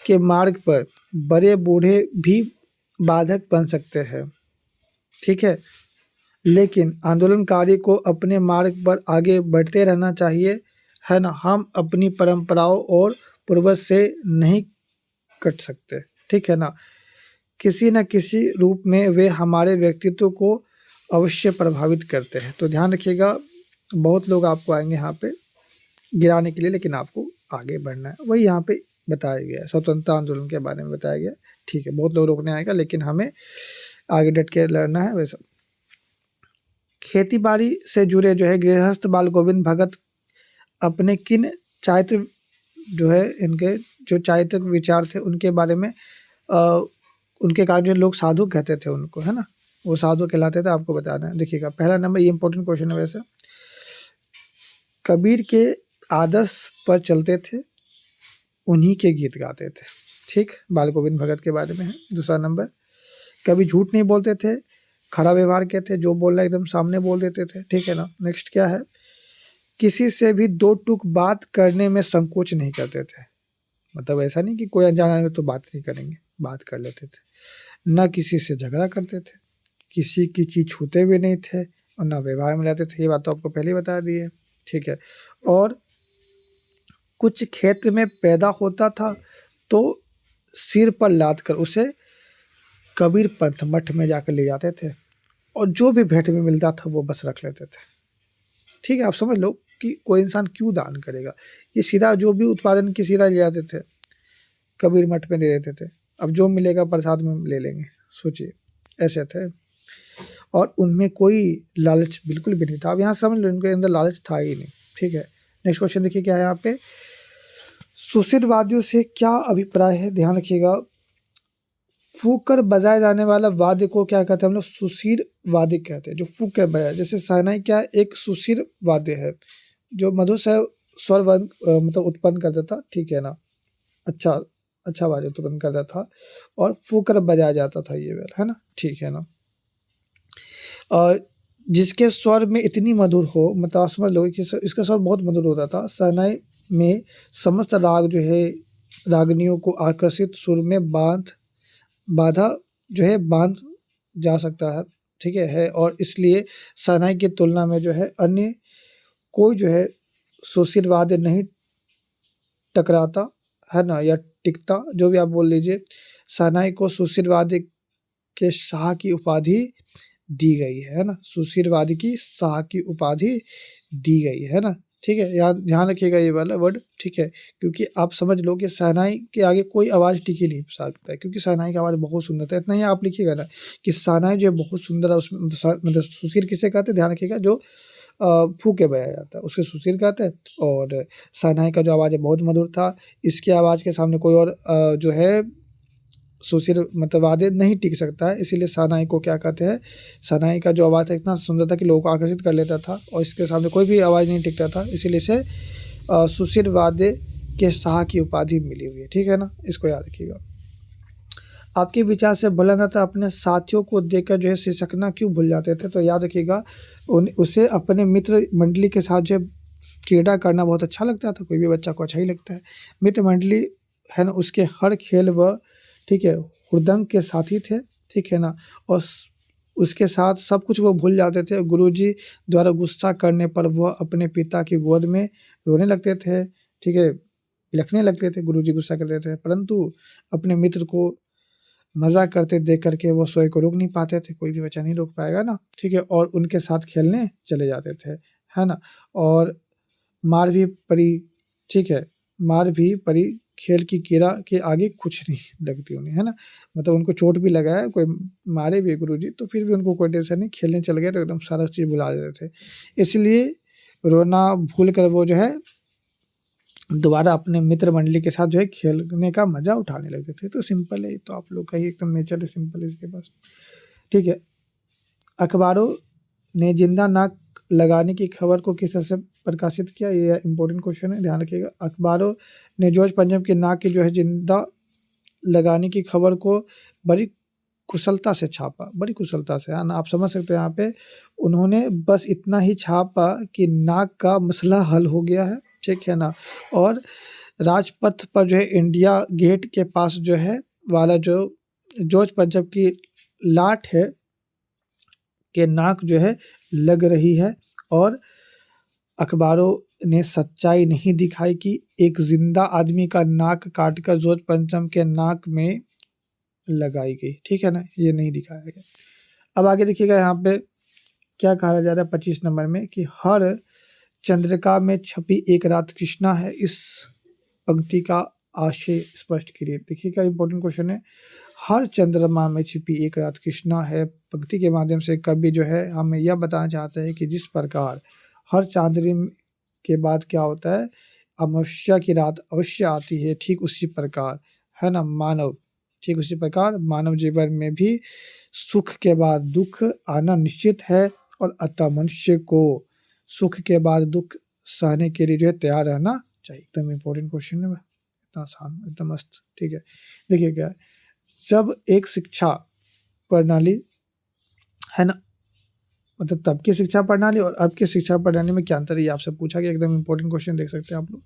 के मार्ग पर बड़े बूढ़े भी बाधक बन सकते हैं, ठीक है, लेकिन आंदोलनकारी को अपने मार्ग पर आगे बढ़ते रहना चाहिए, है ना, हम अपनी परंपराओं और पूर्वज से नहीं कट सकते, ठीक है ना। किसी न किसी रूप में वे हमारे व्यक्तित्व को अवश्य प्रभावित करते हैं। तो ध्यान रखिएगा, बहुत लोग आपको आएँगे यहाँ पे गिराने के लिए, लेकिन आपको आगे बढ़ना है। वही यहाँ पे बताया गया है, स्वतंत्रता आंदोलन के बारे में बताया गया है, ठीक है। बहुत लोग रोकने आएगा, लेकिन हमें आगे डट के लड़ना है। वैसा खेती-बाड़ी से जुड़े जो है गृहस्थ बाल गोविंद भगत अपने किन चारित्र जो है इनके जो चारित्रिक विचार थे उनके बारे में उनके कारण जो लोग साधु कहते थे उनको, है ना, वो साधु कहलाते थे, आपको बताना है। देखिएगा पहला नंबर, ये इंपॉर्टेंट क्वेश्चन है वैसे। कबीर के आदर्श पर चलते थे, उन्हीं के गीत गाते थे, ठीक, बाल गोविंद भगत के बारे में है। दूसरा नंबर, कभी झूठ नहीं बोलते थे, खरा व्यवहार के थे, जो बोलना एकदम सामने बोल देते थे, ठीक है ना। नेक्स्ट क्या है, किसी से भी दो टूक बात करने में संकोच नहीं करते थे, मतलब ऐसा नहीं कि कोई अनजाना है तो बात नहीं करेंगे, बात कर लेते थे। ना किसी से झगड़ा करते थे, किसी की चीज़ छूते हुए नहीं थे, और ना व्यवहार में लाते थे। ये बात तो आपको पहले ही बता दी है, ठीक है। और कुछ क्षेत्र में पैदा होता था तो सिर पर लाद कर उसे कबीर पंथ मठ में जाकर ले जाते थे, और जो भी भेंट में मिलता था वो बस रख लेते थे, ठीक है। आप समझ लो कि कोई इंसान क्यों दान करेगा, ये सीधा जो भी उत्पादन की सीधा ले जाते थे, कबीर मठ में दे देते थे। अब जो मिलेगा प्रसाद में ले लेंगे, सोचिए, ऐसे थे। और उनमें कोई लालच बिल्कुल भी नहीं था। अब यहाँ समझ लो इनके अंदर लालच था ही नहीं, ठीक है। नेक्स्ट क्वेश्चन देखिए क्या है यहाँ पे, सुशीलवादियों से क्या अभिप्राय है, ध्यान रखिएगा। फूंक कर बजाए जाने वाला वाद्य को क्या कहते हैं हम लोग, सुशील वाद्य कहते हैं, जो फूंक कर बजाए। जैसे शहनाई क्या एक सुशील वाद्य है, जो मधुर स्वर मतलब उत्पन्न करता था, ठीक है ना, अच्छा वाद्य उत्पन्न करता था, और फूंक कर बजाया जाता था ये वाला, है ना, ठीक है ना। जिसके स्वर में इतनी मधुर हो, मतलब समझ लो कि इसका स्वर बहुत मधुर होता था। शहनाई में समस्त राग जो है रागनियों को आकर्षित सुर में बांध जा सकता है, ठीक है। और इसलिए शहनाई की तुलना में जो है अन्य कोई जो है सुशील वाद्य नहीं टकराता, है ना, या टिकता, जो भी आप बोल लीजिए। शहनाई को सुशील वाद्य के शाह की उपाधि दी गई है ना, सुशीलवादी की शाह की उपाधि दी गई है ना, ठीक है। यहाँ ध्यान रखिएगा ये वाला वर्ड, ठीक है, क्योंकि आप समझ लो कि शहनाई के आगे कोई आवाज़ टिक ही नहीं सकता है, क्योंकि शहनाई की आवाज़ बहुत सुंदर था। इतना ही आप लिखिएगा ना कि शहनाई जो है बहुत सुंदर है, उसमें मतलब सुशील किसे कहते हैं, ध्यान रखिएगा, जो फूंक के बजाया जाता है उसके सुशील कहते हैं। और शहनाई का जो आवाज़ है बहुत मधुर था, इसकी आवाज़ के सामने कोई और जो है सुशील मतलब वाद्य नहीं टिक सकता है, इसीलिए शहनाई को क्या कहते हैं, शहनाई का जो आवाज़ है इतना सुंदर था कि लोगों को आकर्षित कर लेता था, और इसके सामने कोई भी आवाज़ नहीं टिकता था, इसीलिए इसे सुशील वाद्य के शाह की उपाधि मिली हुई है, ठीक है ना, इसको याद रखिएगा। आपके विचार से भोलानाथ अपने साथियों को देखकर जो है सिसकना क्यों भूल जाते थे, तो याद रखिएगा उसे अपने मित्र मंडली के साथ जो क्रीड़ा करना बहुत अच्छा लगता था, कोई भी बच्चा को अच्छा ही लगता है। मित्र मंडली है ना, उसके हर खेल व ठीक है हुड़दंग के साथी थे, ठीक है ना, और उसके साथ सब कुछ वो भूल जाते थे। गुरुजी द्वारा गुस्सा करने पर वह अपने पिता की गोद में रोने लगते थे, ठीक है, बिलखने लगते थे, गुरुजी गुस्सा करते थे, परंतु अपने मित्र को मज़ा करते देख करके वो स्वयं को रोक नहीं पाते थे, कोई भी बच्चा नहीं रोक पाएगा ना, ठीक है, और उनके साथ खेलने चले जाते थे, है ना। और मार भी पड़ी, ठीक है, मार भी पड़ी, खेल की कीड़ा के आगे कुछ नहीं लगती उन्हें, है ना, मतलब उनको चोट भी लगा है, कोई मारे भी गुरुजी, तो फिर भी उनको कोई टेंशन नहीं, खेलने चल गए तो एकदम सारा चीज़ भुला देते थे। इसलिए रोना भूल कर वो जो है दोबारा अपने मित्र मंडली के साथ जो है खेलने का मज़ा उठाने लगते थे। तो सिंपल है, तो आप लोग का ही एकदम नेचर है, सिंपल है इसके पास, ठीक है। अखबारों ने जिंदा नाक लगाने की खबर को किस से प्रकाशित किया, ये इंपॉर्टेंट क्वेश्चन है, ध्यान रखिएगा। अखबारों ने जॉर्ज पंजम की नाक की जो है जिंदा लगाने की खबर को बड़ी कुशलता से छापा, बड़ी कुशलता से, है ना, आप समझ सकते हैं। यहाँ पे उन्होंने बस इतना ही छापा कि नाक का मसला हल हो गया है, ठीक है ना, और राजपथ पर जो है इंडिया गेट के पास जो है वाला जो जॉर्ज पंजम की लाट है के नाक जो है लग रही है, और अखबारों ने सच्चाई नहीं दिखाई कि एक जिंदा आदमी का नाक काटकर जोत पंचम के नाक में लगाई गई, ठीक है ना, ये नहीं दिखाया गया। अब आगे देखिएगा यहाँ पे क्या कहा जा रहा है 25 नंबर में कि हर चंद्रिका में छपी एक रात कृष्णा है, इस पंक्ति का आशय स्पष्ट करिए। देखिएगा इंपॉर्टेंट क्वेश्चन है, हर चंद्रमा में छिपी एक रात कृष्णा है पंक्ति के माध्यम से कवि जो है हमें यह बताना चाहते हैं कि जिस प्रकार हर चांदनी के बाद क्या होता है, अमावस्या की रात अवश्य आती है, ठीक उसी प्रकार है ना ठीक उसी प्रकार मानव जीवन में भी सुख के बाद दुख आना निश्चित है, और अतः मनुष्य को सुख के बाद दुख सहने के लिए जो है तैयार रहना चाहिए। एकदम इम्पोर्टेंट क्वेश्चन है, इतना आसान, एकदम मस्त, ठीक है। देखिए क्या है, जब एक शिक्षा प्रणाली है ना, मतलब तब की शिक्षा प्रणाली और अब की शिक्षा प्रणाली में क्या अंतर है, ये आपसे पूछा गया। एकदम इम्पोर्टेंट क्वेश्चन देख सकते हैं आप लोग।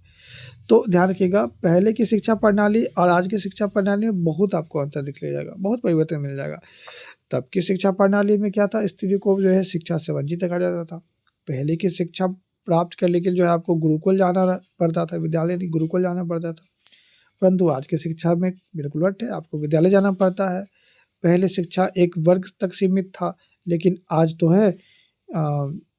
तो ध्यान रखिएगा, पहले की शिक्षा प्रणाली और आज की शिक्षा प्रणाली में बहुत आपको अंतर दिख जाएगा, बहुत परिवर्तन मिल जाएगा। तब की शिक्षा प्रणाली में क्या था, स्त्री को जो है शिक्षा से वंचित रखा जाता था। पहले की शिक्षा प्राप्त करने के लिए जो है आपको गुरुकुल जाना पड़ता था, विद्यालय नहीं गुरुकुल जाना पड़ता था। परंतु आज की शिक्षा में बिल्कुल उलट है, आपको विद्यालय जाना पड़ता है। पहले शिक्षा एक वर्ग तक सीमित था, लेकिन आज तो है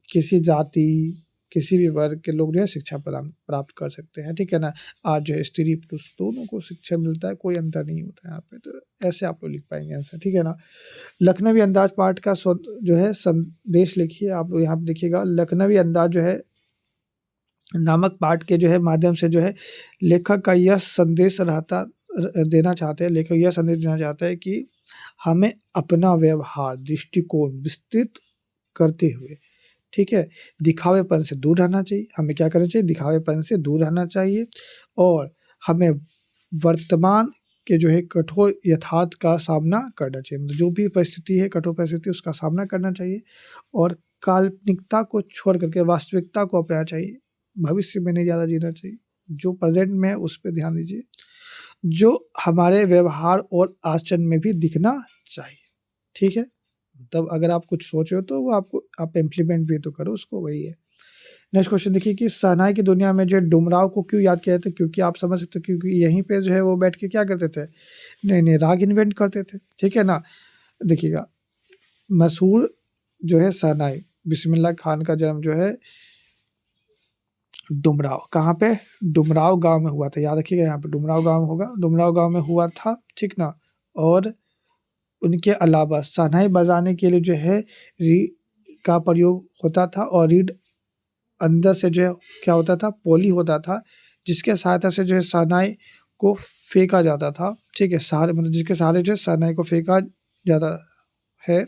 किसी जाति किसी भी वर्ग के लोग जो है शिक्षा प्रदान प्राप्त कर सकते हैं, ठीक है ना। आज जो है स्त्री पुरुष दोनों को शिक्षा मिलता है, कोई अंतर नहीं होता है यहाँ पे। तो ऐसे आप लोग लिख पाएंगे आंसर, ठीक है ना। लखनवी अंदाज पाठ का जो है संदेश लिखिए आप लोग। यहाँ पे देखिएगा, लखनवी अंदाज जो है नामक पाठ के जो है माध्यम से जो है लेखक का यह संदेश देना चाहते हैं, लेखक यह संदेश देना चाहता है कि हमें अपना व्यवहार दृष्टिकोण विस्तृत करते हुए, ठीक है, दिखावेपन से दूर रहना चाहिए। हमें क्या करना चाहिए, दिखावेपन से दूर रहना चाहिए, और हमें वर्तमान के जो है कठोर यथार्थ का सामना करना चाहिए। मतलब जो भी परिस्थिति है, कठोर परिस्थिति, उसका सामना करना चाहिए, और काल्पनिकता को छोड़ करके वास्तविकता को अपनाना चाहिए। भविष्य में नहीं ज़्यादा जीना चाहिए, जो प्रेजेंट में है उस पर ध्यान दीजिए, जो हमारे व्यवहार और आचरण में भी दिखना चाहिए, ठीक है। तब अगर आप कुछ सोच रहे हो तो वो आपको आप इम्प्लीमेंट भी तो करो उसको, वही है। नेक्स्ट क्वेश्चन देखिए कि शहनाई की दुनिया में जो है डुमराव को क्यों याद किया जाता है, क्योंकि आप समझ सकते हो क्योंकि यहीं पे जो है वो बैठ के क्या करते थे, नए नए राग इन्वेंट करते थे, ठीक है ना। देखिएगा, मशहूर जो है शहनाई बिस्मिल्लाह खान का जन्म जो है डुमराव, कहाँ पे, डुमराव गांव में हुआ था। याद रखिएगा, यहाँ पे डुमराव गांव होगा, डुमराव गांव में हुआ था, ठीक ना। और उनके अलावा शहनाई बजाने के लिए जो है रीड का प्रयोग होता था, और रीड अंदर से जो है क्या होता था, पोली होता था, जिसके सहायता से जो है शहनाई को फेंका जाता था, ठीक है। सहारे मतलब जिसके सहारे जो है शहनाई को फेंका जाता है,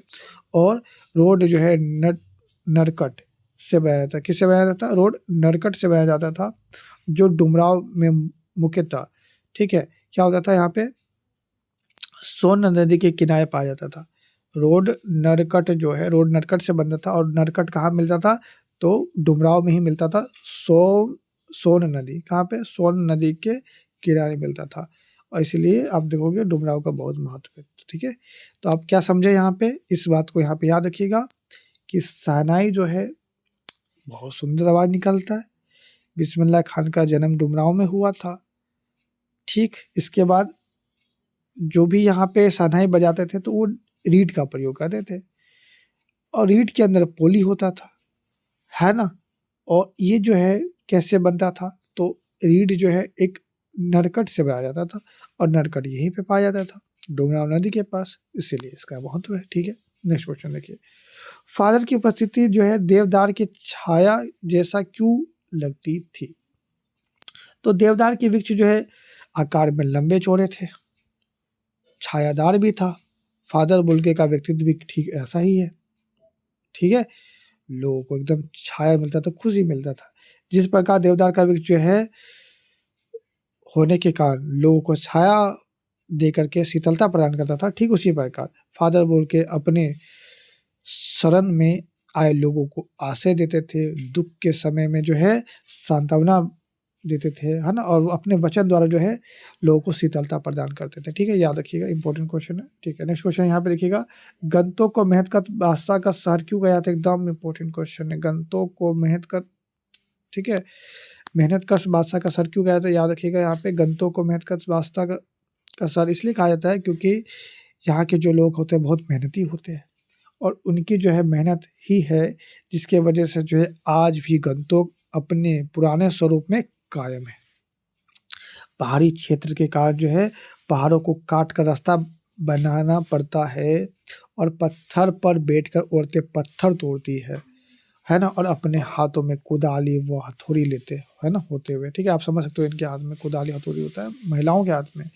और रोड जो है नरकट से बनाया जाता, किससे बनाया जाता, रोड नरकट से बनाया जाता था, जो डुमराव में मुख्य था, ठीक है। क्या होता था यहाँ पे, सोन नदी के किनारे पाया जाता था। रोड नरकट जो है, रोड नरकट से बनता था, और नरकट कहाँ मिलता था, तो डुमराव में ही मिलता था। सोन नदी कहाँ पे, सोन नदी के किनारे मिलता था, और इसलिए आप देखोगे डुमराव का बहुत महत्व है, ठीक है। तो आप क्या समझे यहाँ पे, इस बात को यहाँ पे याद रखिएगा कि शहनाई जो है बहुत सुंदर आवाज़ निकलता है। बिस्मिल्लाह खान का जन्म डुमराव में हुआ था, ठीक। इसके बाद जो भी यहाँ पे शहनाई बजाते थे तो वो रीड का प्रयोग करते थे, और रीड के अंदर पोली होता था, है ना। और ये जो है कैसे बनता था, तो रीड जो है एक नरकट से बनाया जाता था, और नरकट यहीं पे पाया जाता था, डुमराव नदी के पास, इसीलिए इसका महत्व है, ठीक है। नेक्स्ट क्वेश्चन देखिए, फादर की उपस्थिति जो है देवदार की छाया जैसा क्यों लगती थी। तो देवदार के वृक्ष जो है आकार में लंबे चौड़े थे, छायादार भी था। फादर बुल्के का व्यक्तित्व भी ठीक ऐसा ही है, ठीक है। लोगों को एकदम छाया मिलता था, खुशी मिलता था। जिस प्रकार देवदार का वृक्ष जो है होने के कारण लोगों को छाया दे करके शीतलता प्रदान करता था, ठीक उसी प्रकार फादर बुल्के अपने शरण में आए लोगों को आश्रय देते थे, दुख के समय में जो है सांत्वना देते थे, है ना, और अपने वचन द्वारा जो है लोगों को शीतलता प्रदान करते थे, ठीक है। याद रखिएगा, इंपॉर्टेंट क्वेश्चन है, ठीक है। नेक्स्ट क्वेश्चन यहाँ पे देखिएगा, गंतोक को मेहनत का बादशाह का शहर क्यों गया था, एकदम इंपॉर्टेंट क्वेश्चन है। गंतोक को मेहनत का, ठीक है। मेहनतकश बादशाह का सर क्यों कहा जाता है, याद रखिएगा यहाँ पे गंतों को मेहनतकश बादशाह का सर इसलिए कहा जाता है क्योंकि यहाँ के जो लोग होते हैं बहुत मेहनती होते हैं और उनकी जो है मेहनत ही है जिसके वजह से जो है आज भी गंतोक अपने पुराने स्वरूप में कायम है। पहाड़ी क्षेत्र के कारण जो है पहाड़ों को काट कर रास्ता बनाना पड़ता है और पत्थर पर बैठकर औरतें पत्थर तोड़ती है ना, और अपने हाथों में कुदाली व हथौड़ी लेते है ना होते हुए, ठीक है। आप समझ सकते हो इनके हाथ में कुदाली हथौड़ी होता है, महिलाओं के हाथ में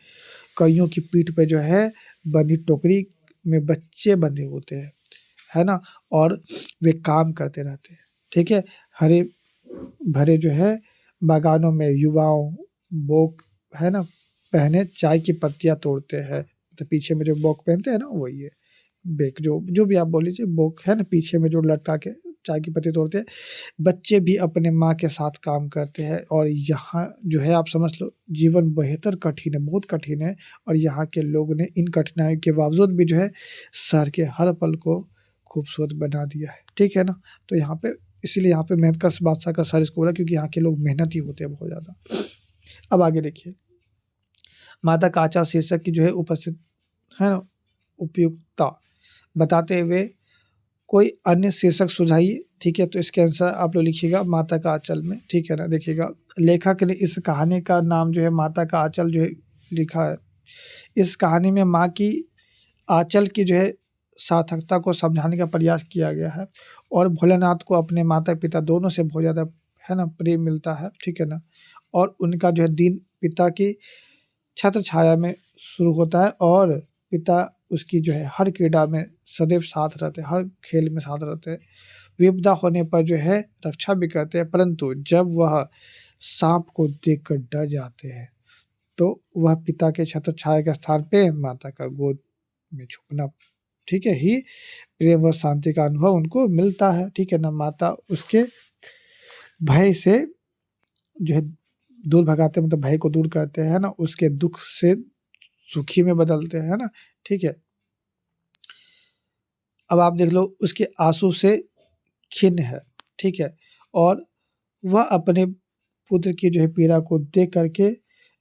कईयों की पीठ पे जो है बंधी टोकरी में बच्चे बंधे होते हैं, है ना, और वे काम करते रहते हैं, ठीक है। हरे भरे जो है बागानों में युवाओं बोक है ना पहने चाय की पत्तियां तोड़ते हैं, तो पीछे में जो बोक पहनते हैं ना वही है बेक, जो भी आप बोल लीजिए बोक है ना, पीछे में जो लटका के चाय की पत्ती तोड़ते हैं। बच्चे भी अपने माँ के साथ काम करते हैं और यहाँ जो है आप समझ लो जीवन बेहतर कठिन है, बहुत कठिन है और यहाँ के लोग ने इन कठिनाइयों के बावजूद भी जो है शहर के हर पल को खूबसूरत बना दिया है, ठीक है ना। तो यहाँ पे इसीलिए यहाँ पे मेहनतकश बादशाह का शहर इसको बोला क्योंकि यहाँ के लोग मेहनती होते हैं बहुत ज़्यादा। अब आगे देखिए, माता काचा शीर्षक की जो है उपस्थित है ना उपयुक्तता बताते हुए कोई अन्य शीर्षक सुझाइए, ठीक है। तो इसके आंसर आप लोग लिखिएगा माता का आंचल में, ठीक है ना। देखिएगा लेखक ने इस कहानी का नाम जो है माता का आंचल जो है लिखा है। इस कहानी में माँ की आंचल की जो है सार्थकता को समझाने का प्रयास किया गया है और भोलेनाथ को अपने माता पिता दोनों से बहुत ज़्यादा है ना प्रेम मिलता है, ठीक है ना। और उनका जो है दिन पिता की छत्र छाया में शुरू होता है और पिता उसकी जो है हर क्रीड़ा में सदैव साथ रहते हैं, हर खेल में साथ रहते हैं। विपदा होने पर जो है रक्षा भी करते हैं, परंतु जब वह सांप को देखकर डर जाते हैं तो वह पिता के छत्र छाया के स्थान पे माता का गोद में छुपना, ठीक है, ही प्रेम व शांति का अनुभव उनको मिलता है, ठीक है ना। माता उसके भय से जो है दूर भगाते हैं, मतलब भय को दूर करते हैं ना, उसके दुख से सुखी में बदलते हैं ना, ठीक है। अब आप देख लो उसके आंसू से खिन्न है, ठीक है, और वह अपने पुत्र की जो है पीड़ा को देख करके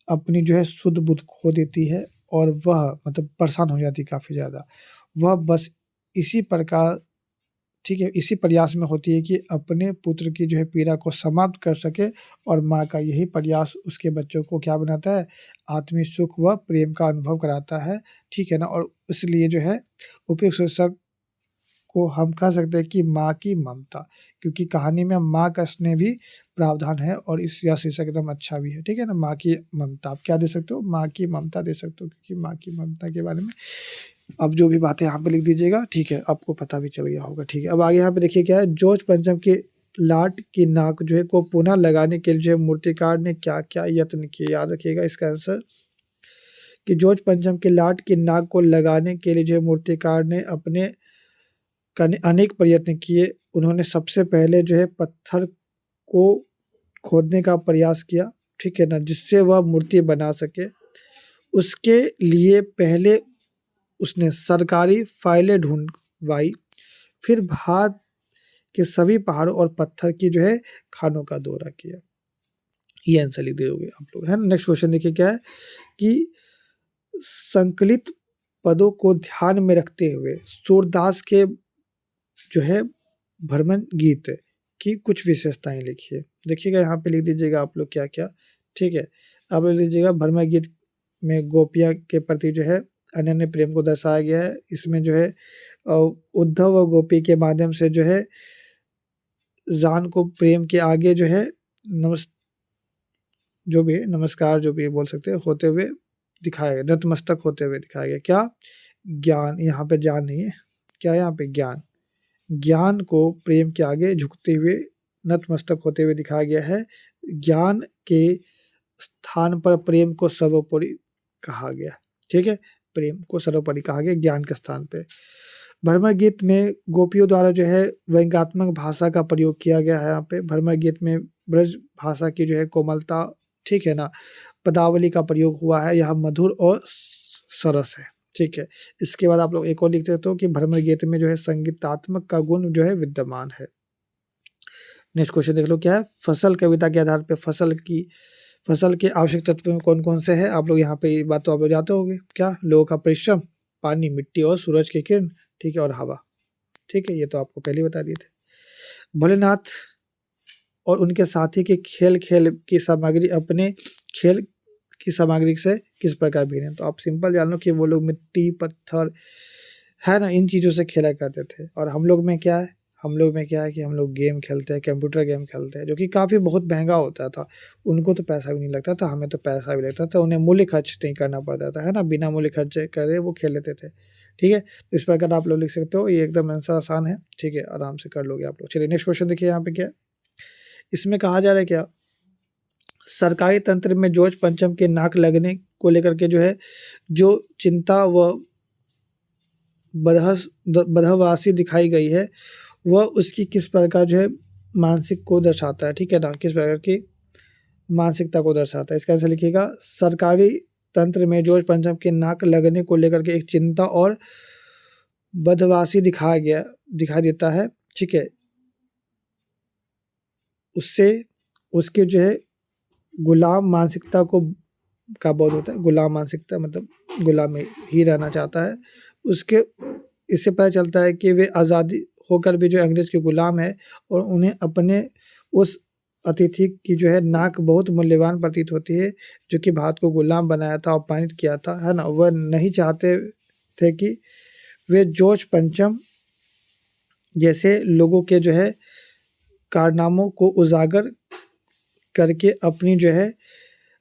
अपनी जो है शुद्ध बुद्ध खो देती है और वह मतलब परेशान हो जाती है काफ़ी ज़्यादा। वह बस इसी प्रकार, ठीक है, इसी प्रयास में होती है कि अपने पुत्र की जो है पीड़ा को समाप्त कर सके और माँ का यही प्रयास उसके बच्चों को क्या बनाता है, आत्मिक सुख व प्रेम का अनुभव कराता है, ठीक है ना। और इसलिए जो है उपयुक्त शीर्षक को हम कह सकते हैं कि माँ की ममता, क्योंकि कहानी में माँ का स्नेह भी प्रावधान है और इस यह शीर्षक एकदम अच्छा भी है, ठीक है ना। माँ की ममता आप क्या दे सकते हो, माँ की ममता दे सकते हो, क्योंकि माँ की ममता के बारे में अब जो भी बातें यहाँ पे लिख दीजिएगा, ठीक है, आपको पता भी चल गया होगा, ठीक है। अब आगे यहाँ पे देखिए क्या है, जोज पंचम के लाट की नाक जो है को पुनः लगाने के लिए जो है मूर्तिकार ने क्या क्या यत्न किए, याद रखिएगा इसका आंसर कि जोज पंचम के लाट की नाक को लगाने के लिए जो है मूर्तिकार ने अपने अनेक प्रयत्न किए। उन्होंने सबसे पहले जो है पत्थर को खोदने का प्रयास किया, ठीक है ना, जिससे वह मूर्ति बना सके। उसके लिए पहले उसने सरकारी फाइलें ढूंढवाई, फिर भारत के सभी पहाड़ों और पत्थर की जो है खानों का दौरा किया। ये आंसर लिख दोगे आप लोग, है ना। नेक्स्ट क्वेश्चन देखिए क्या है कि संकलित पदों को ध्यान में रखते हुए सूरदास के जो है भ्रमण गीत की कुछ विशेषताएं लिखिए। देखिएगा यहाँ पे लिख दीजिएगा आप लोग क्या क्या, ठीक है। अब लिख दीजिएगा भ्रमण गीत में गोपियाँ के प्रति जो है अनन्य प्रेम को दर्शाया गया है। इसमें जो है उद्धव और गोपी के माध्यम से जो है जान को प्रेम के आगे जो है जो भी है नमस्कार जो भी बोल सकते हैं होते हुए दिखाया गया, नतमस्तक होते हुए दिखाया गया। क्या ज्ञान, यहाँ पे जान नहीं है, क्या यहाँ पे ज्ञान, ज्ञान को प्रेम के आगे झुकते हुए नतमस्तक होते हुए दिखाया गया है। ज्ञान के स्थान पर प्रेम को सर्वोपरि कहा गया, ठीक है, प्रेम को सर्वोपरि कहा गया ज्ञान के स्थान पे। भ्रमर गीत में गोपियों द्वारा जो है व्यंग्यात्मक भाषा का प्रयोग किया गया है। यहाँ पे भ्रमर गीत में ब्रज भाषा की जो है कोमलता, ठीक है ना, पदावली का प्रयोग हुआ है, यह मधुर और सरस है, ठीक है। इसके बाद आप लोग एक और लिख सकते हो कि भ्रमर गीत में जो है संगीतात्मक का गुण जो है विद्यमान है। नेक्स्ट क्वेश्चन देख लो क्या है, फसल कविता के आधार पे फसल के आवश्यक तत्व में कौन कौन से हैं। आप लोग यहाँ पे ये बात तो आप लोग जानते होंगे, क्या, लोगों का परिश्रम, पानी, मिट्टी और सूरज की किरण, ठीक है, और हवा, ठीक है, ये तो आपको पहले ही बता दिए थे। भोलेनाथ और उनके साथी के खेल खेल की सामग्री अपने खेल की सामग्री से किस प्रकार भिन्न है। तो आप सिंपल जान लो कि वो लोग मिट्टी पत्थर है ना, इन चीज़ों से खेला करते थे। और हम लोग में क्या है, कि हम लोग गेम खेलते हैं, कंप्यूटर गेम खेलते हैं, जो कि काफ़ी बहुत महंगा होता था। उनको तो पैसा भी नहीं लगता था, हमें तो पैसा भी लगता था, उन्हें मूल्य खर्च नहीं करना पड़ता था, है ना, बिना मूल्य खर्च करे वो खेल लेते थे। ठीक है, तो इस प्रकार आप लोग लिख सकते हो, ये एकदम आंसर आसान है, ठीक है, आराम से कर लोगे आप लोग। चलिए नेक्स्ट क्वेश्चन देखिए यहाँ पे क्या है, इसमें कहा जा रहा है क्या, सरकारी तंत्र में जोज पंचम के नाक लगने को लेकर के जो है, जो चिंता व बदहवासी दिखाई गई है, वह उसकी किस प्रकार जो है मानसिक को दर्शाता है। ठीक है ना, किस प्रकार की मानसिकता को दर्शाता है। इसका आंसर लिखिएगा, सरकारी तंत्र में जोज पंचम के नाक लगने को लेकर के एक चिंता और बदहवासी दिखाई देता है। ठीक है, उससे उसके जो है गुलाम मानसिकता का बोध होता है। गुलाम मानसिकता मतलब गुलाम ही रहना चाहता है उसके। इससे पता चलता है कि वे आज़ादी होकर भी जो अंग्रेज के गुलाम है, और उन्हें अपने उस अतिथि की जो है नाक बहुत मूल्यवान प्रतीत होती है, जो कि भारत को गुलाम बनाया था, अपमानित किया था, है ना। वह नहीं चाहते थे कि वे जॉर्ज पंचम जैसे लोगों के जो है कारनामों को उजागर करके अपनी जो है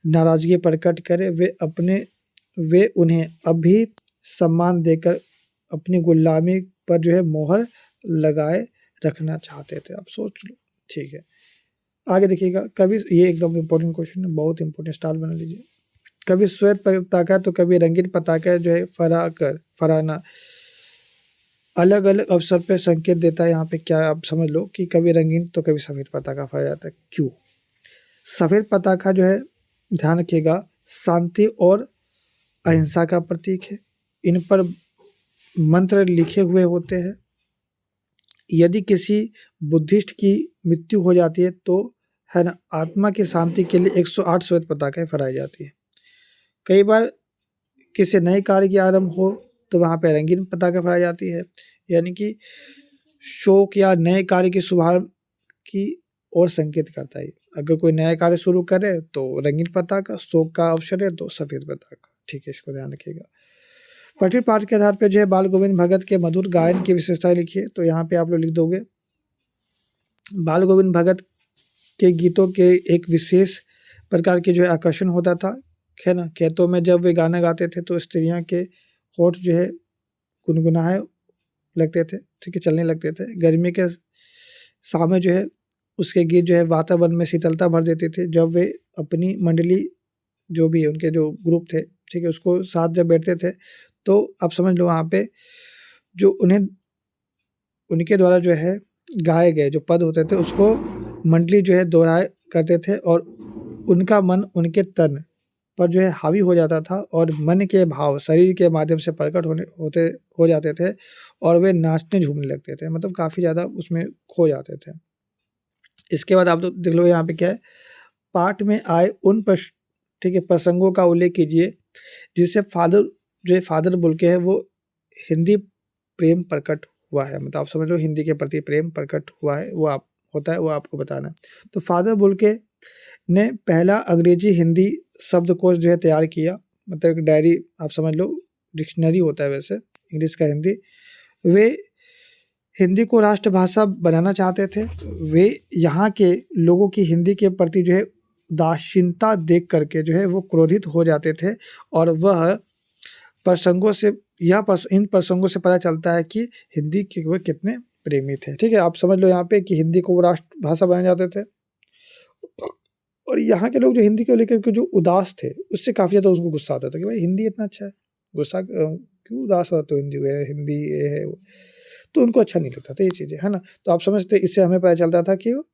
नाराज़गी प्रकट करे। वे उन्हें अभी सम्मान देकर अपनी गुलामी पर जो है मोहर लगाए रखना चाहते थे। आप सोच लो, ठीक है। आगे देखिएगा, कभी, ये एकदम इम्पोर्टेंट क्वेश्चन है, बहुत इंपॉर्टेंट, स्टार बना लीजिए। कभी श्वेत पताका तो कभी रंगीन पताका जो है फहराना अलग अलग अवसर पे संकेत देता है। यहाँ पे क्या आप समझ लो कि कभी रंगीन तो कभी सफ़ेद पताका फहराया जाता है। क्यों? सफ़ेद पताका जो है, ध्यान रखिएगा, शांति और अहिंसा का प्रतीक है। इन पर मंत्र लिखे हुए होते हैं। यदि किसी बुद्धिस्ट की मृत्यु हो जाती है तो, है ना, आत्मा की शांति के लिए 108 श्वेत पताकाएं फहराई जाती है। कई बार किसी नए कार्य की आरंभ हो तो वहाँ पे रंगीन पताका फहराई जाती है, यानी कि शोक या नए कार्य की शुभारंभ की ओर संकेत करता है। अगर कोई नया कार्य शुरू करे तो रंगीन पताका, शोक का अवसर है तो सफ़ेद पताका। ठीक है, इसको ध्यान रखिएगा। पठित पाठ के आधार पर जो है बाल गोविंद भगत के मधुर गायन की विशेषताएं लिखिए। तो यहाँ पे आप लोग लिख दोगे, बाल गोविंद भगत के गीतों के एक विशेष प्रकार के जो है आकर्षण होता था, है ना। खेतों में जब वे गाना गाते थे तो स्त्रियां के होठ जो है गुनगुनाए लगते थे, ठीक है, चलने लगते थे। गर्मी के सामने जो है उसके गीत जो है वातावरण में शीतलता भर देते थे। जब वे अपनी मंडली, जो भी उनके जो ग्रुप थे, ठीक है, उसको साथ जब बैठते थे तो आप समझ लो वहाँ पे जो उनके द्वारा जो है गाए गए जो पद होते थे उसको मंडली जो है दोहराए करते थे, और उनका मन उनके तन पर जो है हावी हो जाता था, और मन के भाव शरीर के माध्यम से प्रकट हो जाते थे, और वे नाचने झूमने लगते थे, मतलब काफ़ी ज़्यादा उसमें खो जाते थे। इसके बाद आप तो देख लो यहाँ पे क्या है, पाठ में आए उन ठीक है प्रसंगों का उल्लेख कीजिए जिससे फादर बोल के है वो हिंदी प्रेम प्रकट हुआ है। मतलब आप समझ लो हिंदी के प्रति प्रेम प्रकट हुआ है, वो आपको बताना है। तो फादर बोल के ने पहला अंग्रेजी हिंदी शब्दकोश जो है तैयार किया, मतलब एक डायरी आप समझ लो, डिक्शनरी होता है वैसे इंग्लिश का हिंदी। वे हिंदी को राष्ट्रभाषा बनाना चाहते थे। वे यहाँ के लोगों की हिंदी के प्रति जो है दाक्षिण्यता देख करके जो है वो क्रोधित हो जाते थे, और वह इन प्रसंगों से पता चलता है कि हिंदी के वो कितने प्रेमी थे। ठीक है, आप समझ लो यहाँ पे कि हिंदी को वो राष्ट्रभाषा बनाए जाते थे, और यहाँ के लोग जो हिंदी को लेकर के जो उदास थे उससे काफ़ी ज़्यादा उसको गुस्सा आता था कि भाई हिंदी इतना अच्छा है, गुस्सा क्यों उदास होते हो, हिंदी ये है वो, तो उनको अच्छा नहीं लगता था ये चीज़ें, है ना। तो आप समझते, इससे हमें पता चलता था कि वो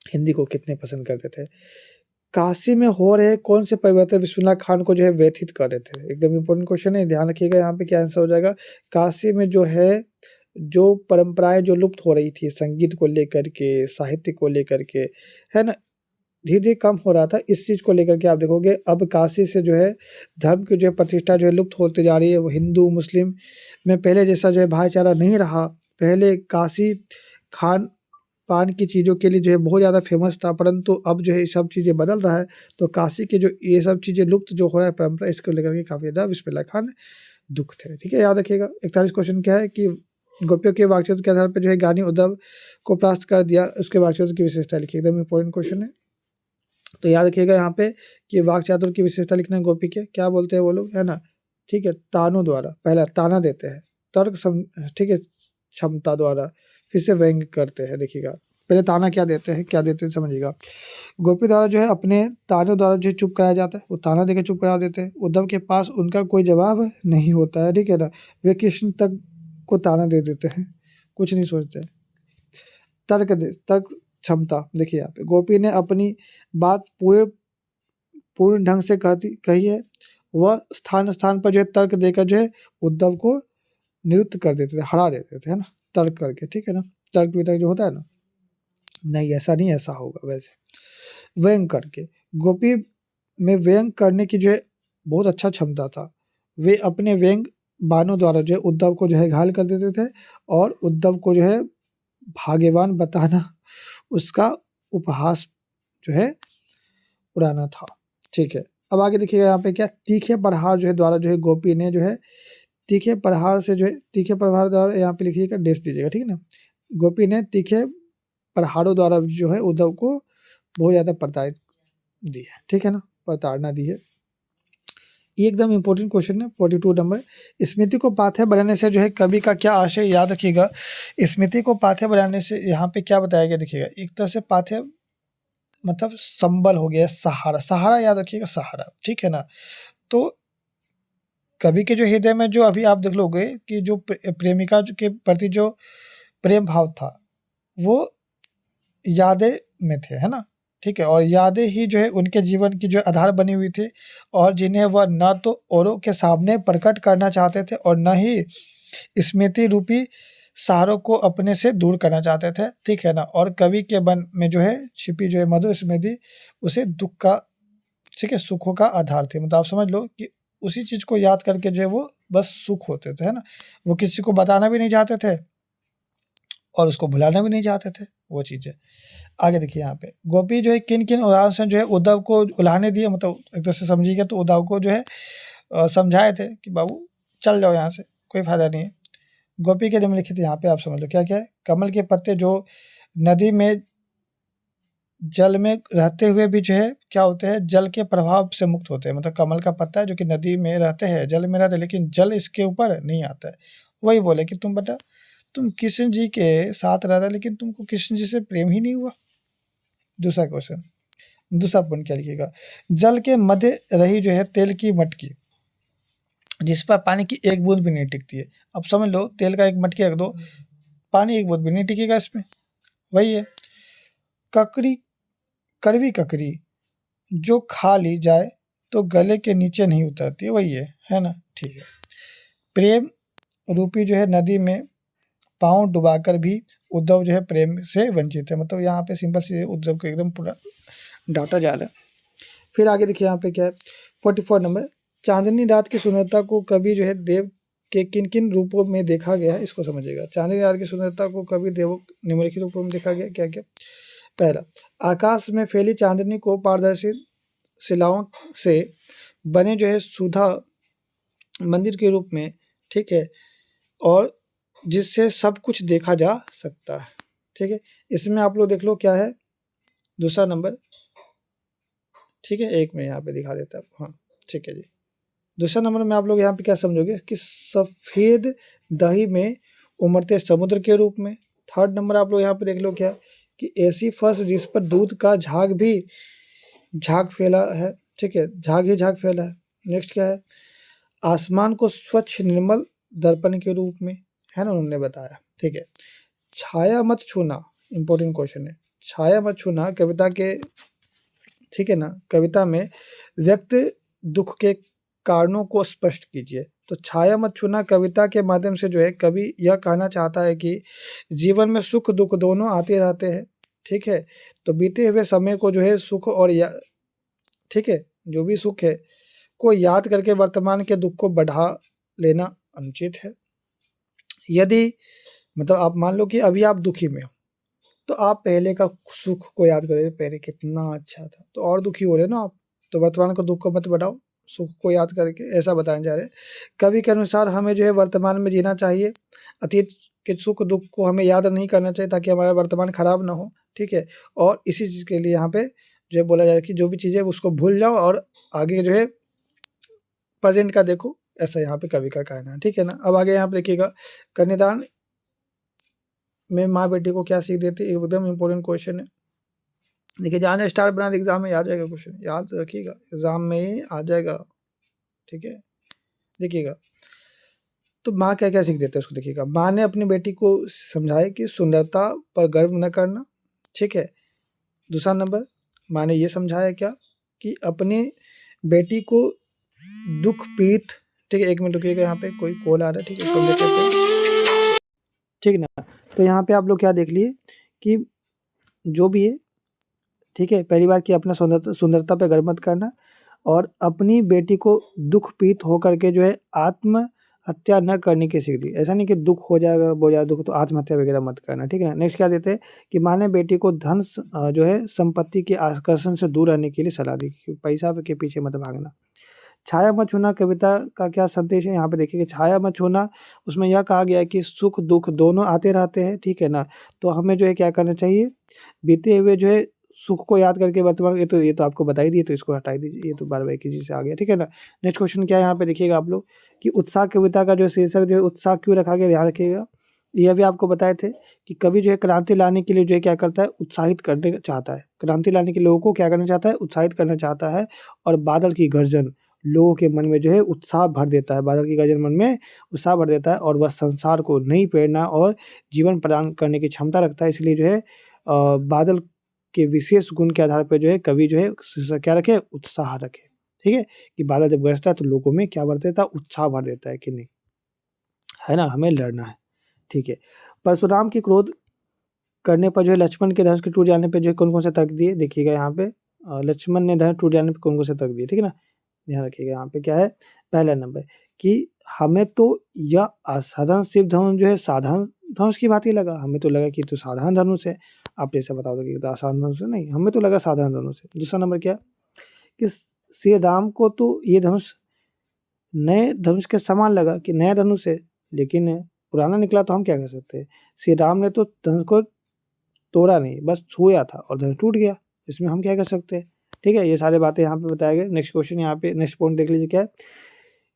हिंदी को कितने पसंद करते थे। काशी में हो रहे कौन से परिवर्तन बिस्मिल्लाह खान को जो है व्यथित कर रहे थे। एकदम इम्पोर्टेंट क्वेश्चन है, ध्यान रखिएगा यहाँ पे क्या आंसर हो जाएगा। काशी में जो है जो परंपराएं जो लुप्त हो रही थी संगीत को लेकर के, साहित्य को लेकर के, है ना, धीरे धीरे कम हो रहा था। इस चीज़ को लेकर के आप देखोगे अब काशी से जो है धर्म की जो है प्रतिष्ठा जो है लुप्त होते जा रही है। वो हिंदू मुस्लिम में पहले जैसा जो है भाईचारा नहीं रहा। पहले काशी खान पान की चीज़ों के लिए जो है बहुत ज़्यादा फेमस था, परंतु अब जो है ये सब चीज़ें बदल रहा है। तो काशी के जो ये सब चीज़ें लुप्त जो हो रहा है परंपरा, इसको लेकर के काफ़ी ज़्यादा बिस्मिल्लाह खान दुखित है। ठीक है, याद रखिएगा। 41 क्वेश्चन क्या है कि गोपियों के वाक्यों के आधार पर जो है ज्ञानी उद्धव को परास्त कर दिया, उसके वाक्यों की विशेषता लिखिए। एकदम इंपॉर्टेंट क्वेश्चन है। तो याद रखिएगा यहाँ पे कि वाक चातुर की विशेषता लिखना है। गोपी के क्या बोलते हैं वो लोग, है ना, ठीक है, तानों द्वारा पहला ताना देते हैं, तर्क ठीक है, क्षमता द्वारा, फिर से व्यंग करते हैं। देखिएगा पहले ताना क्या देते हैं, क्या देते हैं समझिएगा। गोपी द्वारा जो है अपने तानों द्वारा जो चुप कराया जाता है, वो ताना देकर चुप करा देते हैं। उद्धव के पास उनका कोई जवाब नहीं होता है, ठीक है ना, वे कृष्ण तक को ताना दे देते हैं, कुछ नहीं सोचते। तर्क क्षमता देखिए यहाँ पे गोपी ने अपनी बात पूर्ण ढंग से कही है। वह स्थान स्थान पर जो है तर्क देकर जो है उद्धव को निरुक्त कर देते थे, हरा देते थे, है ना, तर्क करके, ठीक है ना। तर्क वितर्क जो होता है ना, नहीं ऐसा नहीं, ऐसा होगा वैसे। व्यंग करके गोपी में व्यंग करने की जो है बहुत अच्छा क्षमता था। वे अपने व्यंग बाणों द्वारा जो है उद्धव को जो है घायल कर देते थे और उद्धव को जो है भाग्यवान बताना उसका उपहास जो है उड़ाना था। ठीक है, अब आगे देखिएगा यहाँ पे क्या तीखे प्रहार जो है द्वारा जो है गोपी ने जो है तीखे प्रहार से जो है तीखे प्रहार द्वारा यहाँ पे लिखिएगा डेस दीजिएगा, ठीक है ना। गोपी ने तीखे प्रहारों द्वारा जो है उद्धव को बहुत ज़्यादा प्रताड़ित दी है, ठीक है ना, प्रताड़ना दी है। ये एकदम इंपॉर्टेंट क्वेश्चन है 42 नंबर। स्मृति को पाथेय बनाने से जो है कवि का क्या आशय, याद रखिएगा। स्मृति को पाथेय बनाने से यहाँ पे क्या बताया गया देखिएगा। एक तरह से पाथेय मतलब संबल हो गया, सहारा, सहारा याद रखिएगा, सहारा, ठीक है ना। तो कवि के जो हृदय में जो अभी आप देख लोगे कि जो प्रेमिका के प्रति जो प्रेम भाव था वो यादें में थे, है ना, ठीक है। और यादें ही जो है उनके जीवन की जो आधार बनी हुई थी और जिन्हें वह न तो औरों के सामने प्रकट करना चाहते थे और न ही स्मृति रूपी सहारों को अपने से दूर करना चाहते थे, ठीक है ना। और कवि के मन में जो है छिपी जो है मधुर स्मृति उसे दुख का, ठीक है, सुखों का आधार थी। मतलब आप समझ लो कि उसी चीज़ को याद करके जो है वो बस सुख होते थे, है ना। वो किसी को बताना भी नहीं चाहते थे और उसको भुलाना भी नहीं चाहते थे वो चीज़ें। आगे देखिए यहाँ पे गोपी जो है किन किन उदाहरण से जो है उद्धव को उलाहने दिए, मतलब एक तरह से समझिएगा तो उद्धव को जो है समझाए थे कि बाबू चल जाओ यहाँ से, कोई फायदा नहीं है। गोपी के निम्नलिखित यहाँ पे आप समझ लो क्या क्या है। कमल के पत्ते जो नदी में जल में रहते हुए भी जो है क्या होते हैं, जल के प्रभाव से मुक्त होते हैं। मतलब कमल का पत्ता है जो कि नदी में रहते हैं, जल में रहते हैं, लेकिन जल इसके ऊपर नहीं आता है। वही बोले कि तुम बेटा तुम कृष्ण जी के साथ रहता लेकिन तुमको कृष्ण जी से प्रेम ही नहीं हुआ। दूसरा क्वेश्चन, दूसरा पॉइंट क्या लिखिएगा। जल के मध्य रही जो है तेल की मटकी जिस पर पानी की एक बूंद भी नहीं टिकती है। अब समझ लो तेल का एक मटकी रख दो, पानी एक बूंद भी नहीं टिकेगा इसमें। वही है ककड़ी, कड़वी ककड़ी जो खा ली जाए तो गले के नीचे नहीं उतरती, वही है ना, ठीक है। प्रेम रूपी जो है नदी में पाँव डुबाकर भी उद्धव जो है प्रेम से वंचित है। मतलब यहाँ पे सिंपल सी उद्धव को एकदम पूरा डाटा जा रहा है। फिर आगे देखिए यहाँ पे क्या है 44 नंबर। चांदनी रात की सुंदरता को कभी जो है देव के किन किन रूपों में देखा गया है, इसको समझिएगा। चांदनी रात की सुंदरता को कभी देव निम्नलिखित रूपों में देखा गया, क्या क्या। पहला, आकाश में फैली चांदनी को पारदर्शी शिलाओं से बने जो है सुधा मंदिर के रूप में, ठीक है, और जिससे सब कुछ देखा जा सकता है, ठीक है। इसमें आप लोग देख लो क्या है दूसरा नंबर, ठीक है, एक में यहाँ पे दिखा देता है, हाँ ठीक है जी। दूसरा नंबर में आप लोग यहाँ पे क्या समझोगे कि सफ़ेद दही में उमड़ते समुद्र के रूप में। थर्ड नंबर आप लोग यहाँ पे देख लो क्या कि ऐसी फर्श जिस पर दूध का झाग फैला है, ठीक है, झाग ही झाग फैला है। नेक्स्ट क्या है, आसमान को स्वच्छ निर्मल दर्पण के रूप में, है ना, उन्होंने बताया, ठीक है। छाया मत छूना, इंपॉर्टेंट क्वेश्चन है, छाया मत छूना कविता के, ठीक है ना, कविता में व्यक्त दुख के कारणों को स्पष्ट कीजिए। तो छाया मत छूना कविता के माध्यम से जो है कवि यह कहना चाहता है कि जीवन में सुख दुख दोनों आते रहते हैं, ठीक है? तो बीते हुए समय को जो है सुख और ठीक है, जो भी सुख है को याद करके वर्तमान के दुख को बढ़ा लेना अनुचित है। यदि मतलब आप मान लो कि अभी आप दुखी में हो, तो आप पहले का सुख को याद करें, पहले कितना अच्छा था, तो और दुखी हो रहे हो ना आप, तो वर्तमान का दुख को मत बढ़ाओ, सुख को याद करके, ऐसा बताने जा रहे हैं। कवि के अनुसार हमें जो है वर्तमान में जीना चाहिए, अतीत के सुख दुख को हमें याद नहीं करना चाहिए ताकि हमारा वर्तमान खराब ना हो, ठीक है? और इसी चीज़ के लिए यहाँ पे जो है बोला जा रहा है कि जो भी चीज़ें उसको भूल जाओ और आगे जो है प्रेजेंट का देखो, ऐसा यहाँ पे कवि का कहना है, ठीक है ना? अब आगे यहाँ पे देखिएगा, कन्यादान में माँ बेटी को क्या सीख देती है, एकदम इम्पोर्टेंट क्वेश्चन है। देखिए जहाँ स्टार बना एग्जाम में आ जाएगा क्वेश्चन, याद रखिएगा, एग्जाम में ही आ जाएगा, ठीक है? देखिएगा, तो माँ क्या क्या सीख देते हैं उसको देखिएगा। माँ ने अपनी बेटी को समझाया कि सुंदरता पर गर्व न करना, ठीक है? दूसरा नंबर, माँ ने ये समझाया क्या कि अपनी बेटी को दुख पीत, ठीक है? 1 मिनट रुकिएगा, यहाँ पे कोई कॉल आ रहा है, ठीक है? इसको देख लेते हैं, ठीक ना? तो यहाँ पे आप लोग क्या देख लिए कि जो भी है, ठीक है? पहली बात कि अपना सुंदरता पे गर्व मत करना और अपनी बेटी को दुख पीत होकर के जो है आत्महत्या न करने की सीख दी। ऐसा नहीं कि दुख हो जाएगा, बहुत ज़्यादा दुख तो आत्महत्या वगैरह मत करना, ठीक है ना? नेक्स्ट क्या देते हैं कि माँ ने बेटी को जो है संपत्ति के आकर्षण से दूर रहने के लिए सलाह दी कि पैसा के पीछे मत भागना। छाया मत छूना कविता का क्या संदेश है, यहाँ पे देखिए कि छाया मत छूना, उसमें यह कहा गया है कि सुख दुख दोनों आते रहते हैं, ठीक है ना? तो हमें जो है क्या करना चाहिए, बीते हुए जो है सुख को याद करके वर्तमान, ये तो आपको बता ही दिए, तो इसको हटा दीजिए, ये तो बार-बार एक ही चीज़ से आ गया, ठीक है ना? नेक्स्ट क्वेश्चन क्या है यहाँ पे देखिएगा आप लोग कि उत्साह कविता का जो शीर्षक जो है उत्साह क्यों रखा गया, ध्यान रखिएगा। यह भी आपको बताए थे कि कवि जो है क्रांति लाने के लिए जो है क्या करता है, उत्साहित करने चाहता है। क्रांति लाने के लोगों को क्या करना चाहता है, उत्साहित करना चाहता है और बादल की गर्जन लोगों के मन में जो है उत्साह भर देता है, बादल की गर्जन मन में उत्साह भर देता है और वह संसार को नई प्रेरणा और जीवन प्रदान करने की क्षमता रखता है। इसलिए जो है बादल के विशेष गुण के आधार पर जो है कवि जो है क्या रखे, उत्साह रखे, ठीक है? कि बादल जब गरजता है तो लोगों में क्या भर देता है, उत्साह भर देता है कि नहीं, है ना? हमें लड़ना है, ठीक है? परशुराम की क्रोध करने पर जो है लक्ष्मण के धनुष के टूट जाने पे जो है कौन-कौन से तर्क दिए, देखिएगा यहाँ पे लक्ष्मण ने धनुष टूट जाने पे कौन-कौन से तर्क दिए, ठीक है ना? ध्यान रखिएगा यहाँ पे क्या है, पहला नंबर कि हमें तो यह असाधारण शिव धनुष जो है साधारण धनुष की बात ही लगा, हमें तो लगा कि ये तो साधारण धनुष है। आप जैसे बताओगे कि ये तो असाधारण धनुष है, नहीं, हमें तो लगा साधारण धनुष है। दूसरा नंबर क्या कि श्री राम को तो ये धनुष नए धनुष के समान लगा कि नया धनुष है, लेकिन पुराना निकला तो हम क्या कर सकते हैं? श्री राम ने तो धनुष को तोड़ा नहीं, बस छुआ था और धनुष टूट गया, इसमें हम क्या कर सकते हैं? ठीक है, ये सारी बातें यहाँ पे बताए गए। नेक्स्ट क्वेश्चन यहाँ पे नेक्स्ट पॉइंट देख लीजिए क्या है,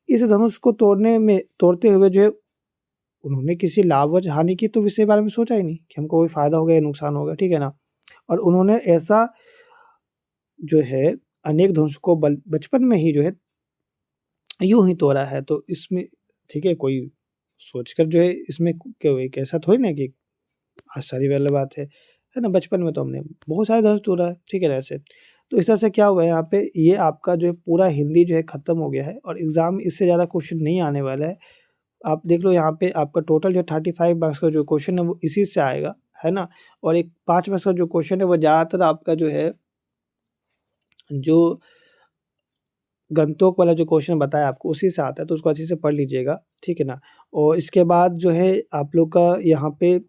इस धनुष को तोड़ते हुए जो है उन्होंने किसी लाभ व हानि की तो विषय बारे में सोचा ही नहीं कि हमको कोई फ़ायदा होगा या नुकसान होगा, ठीक है ना? और उन्होंने ऐसा जो है अनेक धनुष को बचपन में ही जो है यूँ ही तोड़ा है, तो इसमें ठीक है, कोई सोचकर जो है इसमें क्यों एक ऐसा थोड़ी ना कि आश्चर्य वाली बात है ना? बचपन में तो हमने बहुत सारे धनुष तोड़ा है, ठीक है ना ऐसे। तो इस तरह से क्या हुआ है यहाँ पे, ये आपका जो है पूरा हिंदी जो है खत्म हो गया है और एग्ज़ाम में इससे ज़्यादा क्वेश्चन नहीं आने वाला है। आप देख लो यहाँ पे आपका टोटल जो 35 मार्क्स का जो क्वेश्चन है वो इसी से आएगा, है ना? और एक 5 मार्क्स का जो क्वेश्चन है वो ज़्यादातर आपका जो है, जो गणितों वाला जो क्वेश्चन बताया आपको उसी से आता है, तो उसको अच्छे से पढ़ लीजिएगा, ठीक है ना? और इसके बाद जो है आप लोग का यहाँ पे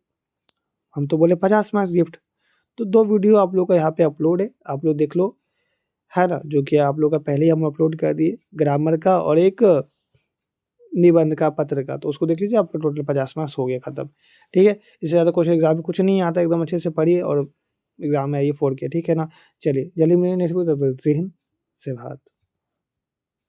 हम तो बोले 50 मार्क्स गिफ्ट, तो 2 वीडियो आप लोग का यहाँ पे अपलोड है, आप लोग देख लो, है ना? जो कि आप लोग का पहले ही हम अपलोड कर दिए, ग्रामर का और एक निबंध का, पत्र का, तो उसको देख लीजिए, आपका टोटल 50 मार्क्स हो गया खत्म, ठीक है? इससे ज़्यादा क्वेश्चन एग्ज़ाम में कुछ नहीं आता, एकदम अच्छे से पढ़िए और एग्ज़ाम में आइए 4 के, ठीक है ना? चलिए, जल्दी मिलेंगे नेक्स्ट वीडियो, तब तक जय हिंद, जय भारत।